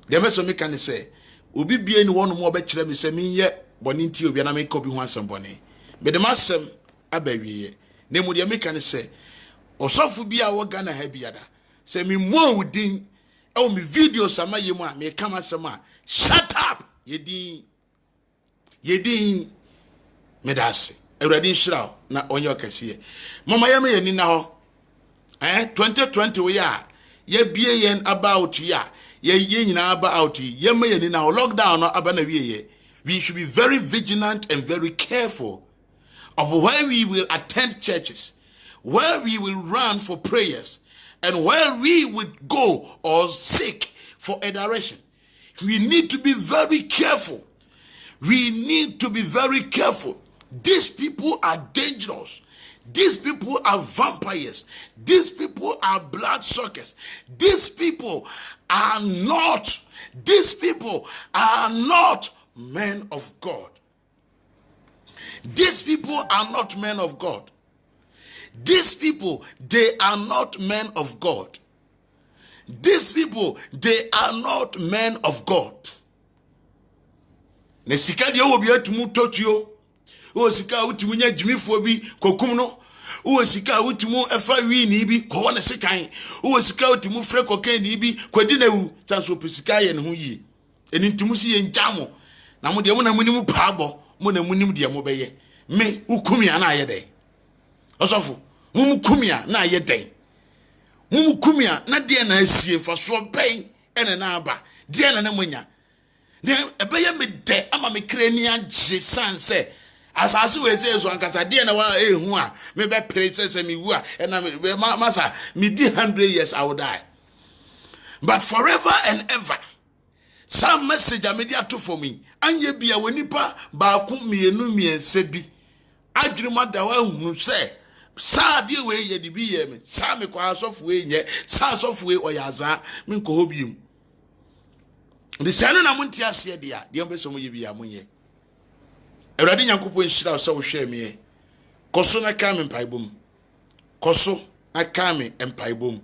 Dem so me kan say, obi bie ni wono mo obekire me se menye boni nti obi na me ko bi ho asem boni. Me dem asem abawiye. Na mu de me kan say, osofu bi a wo Ghana ha biada. Se me mo wudin e me videos ama ye mu a me kama asem a shut up yedin medase Eurade shira na onye okasiye mama yeme yani na ho 2020 we ya ye bie yen about ya ye nyina about yeme yani na lockdown no aba na wiye. We should be very vigilant and very careful of where we will attend churches, where we will run for prayers, and where we would go or seek for adoration. We need to be very careful. We need to be very careful. These people are dangerous. These people are vampires. These people are bloodsuckers. These people are not men of God. These people are not men of God. These people, they are not men of God. These people, they are not men of God. Ne sika de obi atumu totio. O sika utimu nya jimifo bi kokum no. O sika utimu efa wi ni bi ko wona sekan. O sika utimu fre kokan ni bi kwadi na wu sanso pesika ye ne ho yi. Eni ntimu si ye njamo. Na mo de mo na munim paabo, mo na munim de mo beye. Me ukumia na aye den. Osofo, mo kumia na aye den. Mumukumia na de na asie fa so ben ene na aba de na munya de ebeye me de ama me krani agye sanse asase we say so ankasa de na wa ehu a me be pray me wu a na me masa me di 100 years I will die, but forever and ever some message amedia to for me anye bia wonipa ba ku mienu miense bi adwuma da wa hu say sa die we ye di bi ye me sa me kwa asofu we nye sa asofu we oyaza me nko hobium de sanu na munti ase dia de mbe so mo ye bia munye Eurade Nyankopon hira so wo hwe me koso na ka me mpaibom koso na ka me mpaibom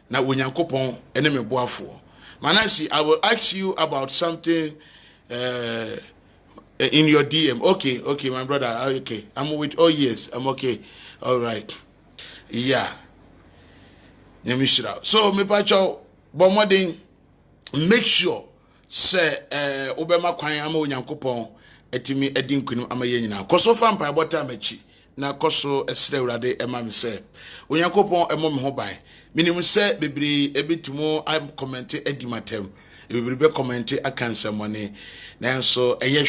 na Onyankopon ene me boafo Manasi. I will ask you about something in your DM. Okay, my brother. Okay, I'm with. Oh yes, I'm okay. All right. Yeah. So, me pacho, but more than make sure say obema kwan ama Onyankopon etimi edin kunu ama ye nyina. Koso fa mpa bota machi na koso esre Eurade ema me say Onyankopon emo me ho ban. Minim say bebre ebitumo I'm commenting edimatem. Bebre be commenting akansa money. Nanso enye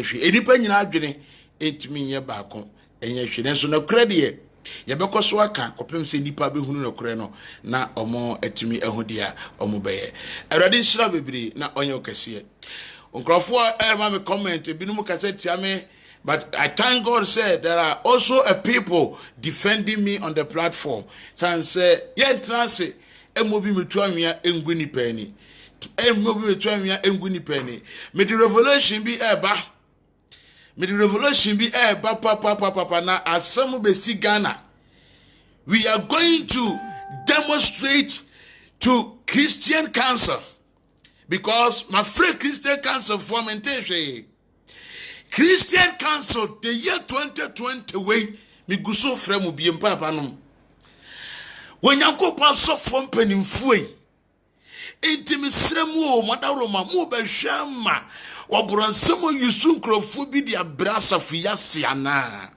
hwe enipa nyina adwene etimi ye baako enye hwe nanso na kura de yɛbɛkɔ so aka kɔpem sɛ nipa bɛhunu no korɛ no na ɔmo atumi ahudi a ɔmo bɛyɛ awurade nhyira bebree na ɔnyɛ okɛseɛ nkrɔfoɔ ɛma me comment ebinom ka sɛ tia me but I thank God said there are also a people defending me on the platform san say yentrance emobi metu anwea engu nipa ani emobi metu anwea engu nipa ani me the revelation bi eba papa na asem be si Ghana we are going to demonstrate to Christian Council because my free Christian Council fomentation Christian Council the year 2020 way me guso frɛ mu biem papa no when Yankopɔn so from penimfo yi enti me srɛ mu o madaroma mu be hwama waburansɛm yusu nkrɔfo bi dia brasafo yase ana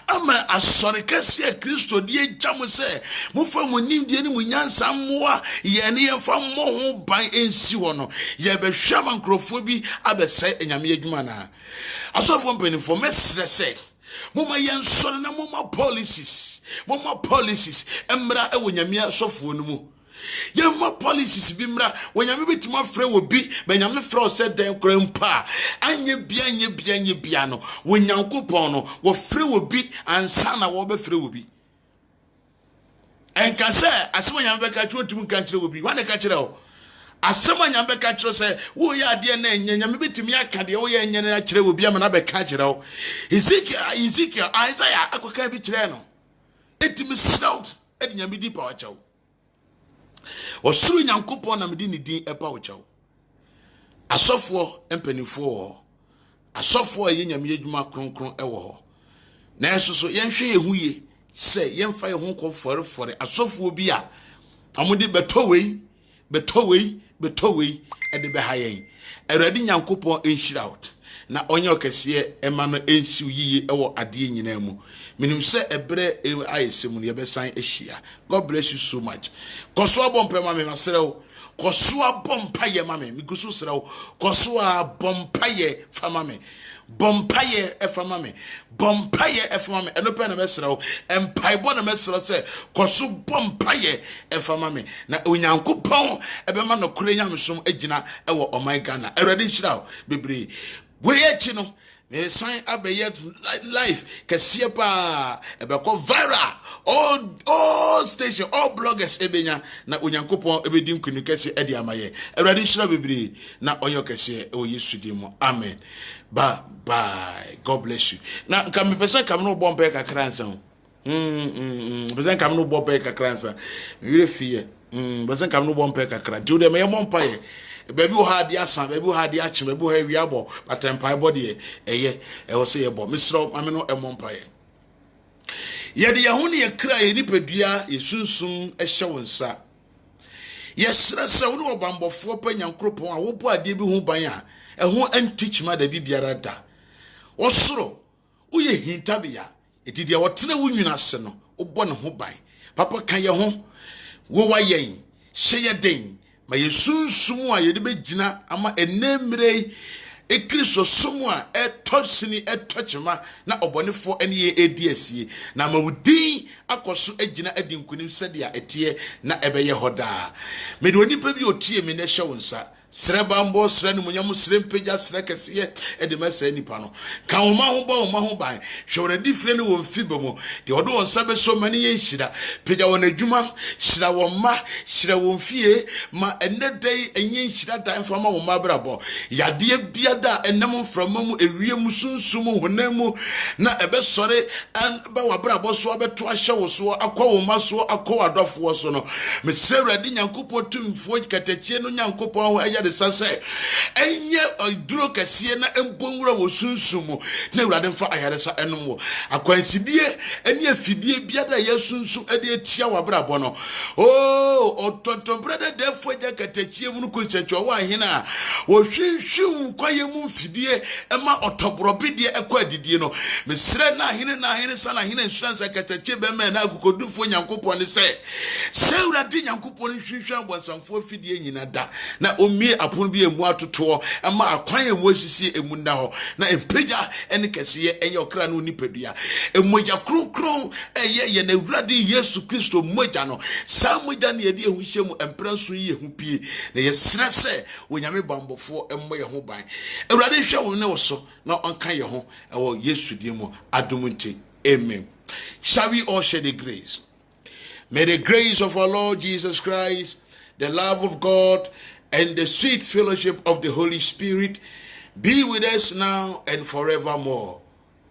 ama asɔre kɛse Kristo die gya mo sɛ mo fa mo nimdie ne mo nyansa mmoa yɛ ne yɛfa mmɔ ho ban ensi hɔ no yɛ bɛhwɛ ma nkrɔfo bi abɛsɛ enyame adwuma na asɔfo mpanimfo mesrɛ sɛ moma yɛn sɔre na moma policies emra ɛwɔ nyame asɔfo no mu yɛma policies bi mra wɔnyame betima frɛ wɔ bi bɛnyame frɛ sɛ den krampa anye bia no wɔnyankopɔn no wɔfrɛ wɔ bi ansa na wɔbɛfrɛ wɔ bi enka sɛ asɛm nyame bɛka kyerɛ tum kan kyerɛ wɔ bi wane ka kyerɛ o asɛm nyame bɛka kyerɛ sɛ wo yɛ ade na enye nyame betimi aka de wo yɛ enye na kyerɛ wɔ bi ama na bɛka kyerɛ o Ezekiel Isaiah akoka bi kyerɛ no etimi sraw edi nyame di pa wakyɛw osuru nyankopɔn na mede ne din ɛpa wo kyɛw asɔfoɔ mpanimfoɔ asɔfoɔ yɛ nyame adwuma kronkron ɛwɔ hɔ na ɛso so yɛnhwɛ yɛhu ye sɛ yɛmfa yɛ ho kɔfɔrefɔre asɔfoɔ bi a amode betowei ɛde bɛha yɛn awurade nyankopɔn enhyira wo na onye okɛseɛ ɛma no ensiw yiye ɛwɔ adeɛ nyinaa mu minim sɛ ɛbrɛ ayesem no yɛbɛsan ahyia. God bless you so much. Koso abompa ma me maserew koso abompa ye ma me migusu serew koso abompa ye fa ma me bompa ye efa ma me bompa ye efa ma me eno pe na meserew empaibo na meserew sɛ koso bompa ye efa ma me na onyankopɔn ɛbɛma no kure nyamesom agina ɛwɔ ɔman Ghana awurade nhyira bebre weyechi no me sign abeye life kesiye pa ebeko viral all station all bloggers ebenya na onyankopon ebedi nkunu kese edi amaye awurade hira bebre na oyo kese o Yesu di mo amen bye God bless you na kam person kam no bombe kakra nsan person kam no bombe kakra nsan we fear person kam no bombe kakra do dem ye bompa ye baby wo ha dia san baby wo ha dia chi baby wo ha wiabo patempai body eye wo se ye bo misro ame no emompa ye ye de yahu ne ye kra ye nipadua ye sunsun ehye wonsa ye sra se wo no obambofo pa nyankropon a wo bo ade bi hu ban a eho antichma da bibiara da wo soro wo ye hintabia etidi wo tena wo nwina se no wo bo ne ho ban papa kan ye ho wo wa yen hye ye den ma yesunsum a yede begina ama enemre ekristo sum a etosini etochema na obonefo ene ye ediasie na ma wudin akoso agina adinkunim sede a etie na ebeye hoda me de onipa bi otie me na hye wonsa Srebambo srenu munyamu srempeja srekesiye edemesa nipa no ka woma ho ban hwewona difre ne won fibemo de odo won sabe so mane ye hira peja won adwuma hira won ma hira won fie ma enedai enye hira da mfama won ma brabo yade biada enem mframa mu ewie mu sunsum honam na ebe sore an ba wa brabo so abeto ahye wo so akwa wo ma so akwa adofo so no me seradi nyankopon tumfo katachie no nyankopon de sase enye duro kese na embonwura wo sunsumu na urade mfa ayaresa enom wo akwansidie ene afidie biada ya sunsu ede etia wabrabo no otontombrede defo je katachie mu kunchecho wa hina wo hwehwem kwaye mu fidie ema otoborobidie ekwa adidie no mesre na hine sana hine insurance katachie be me na akokodufo nyankopon se urade nyankopon hwehwem bonsamfo fidie nyina da na omi Ye upon be a muatoto, and my acquire was see a munda, na impeja and Cassia and your cranu nipedia. A moja cron, a ye and a ruddy yes to Christo mojano. Some with an idea who shame and pransu ye who pee. They stress when you bambo for a moya home by. A radish will know so, not unkind your home, or yes to demo, adumunte. Amen. Shall we all share the grace? May the grace of our Lord Jesus Christ, the love of God, and the sweet fellowship of the Holy Spirit be with us now and forevermore.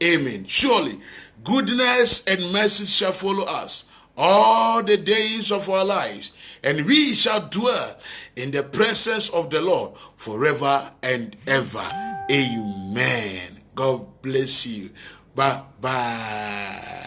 Amen. Surely, goodness and mercy shall follow us all the days of our lives, and we shall dwell in the presence of the Lord forever and ever. Amen. God bless you. Bye-bye.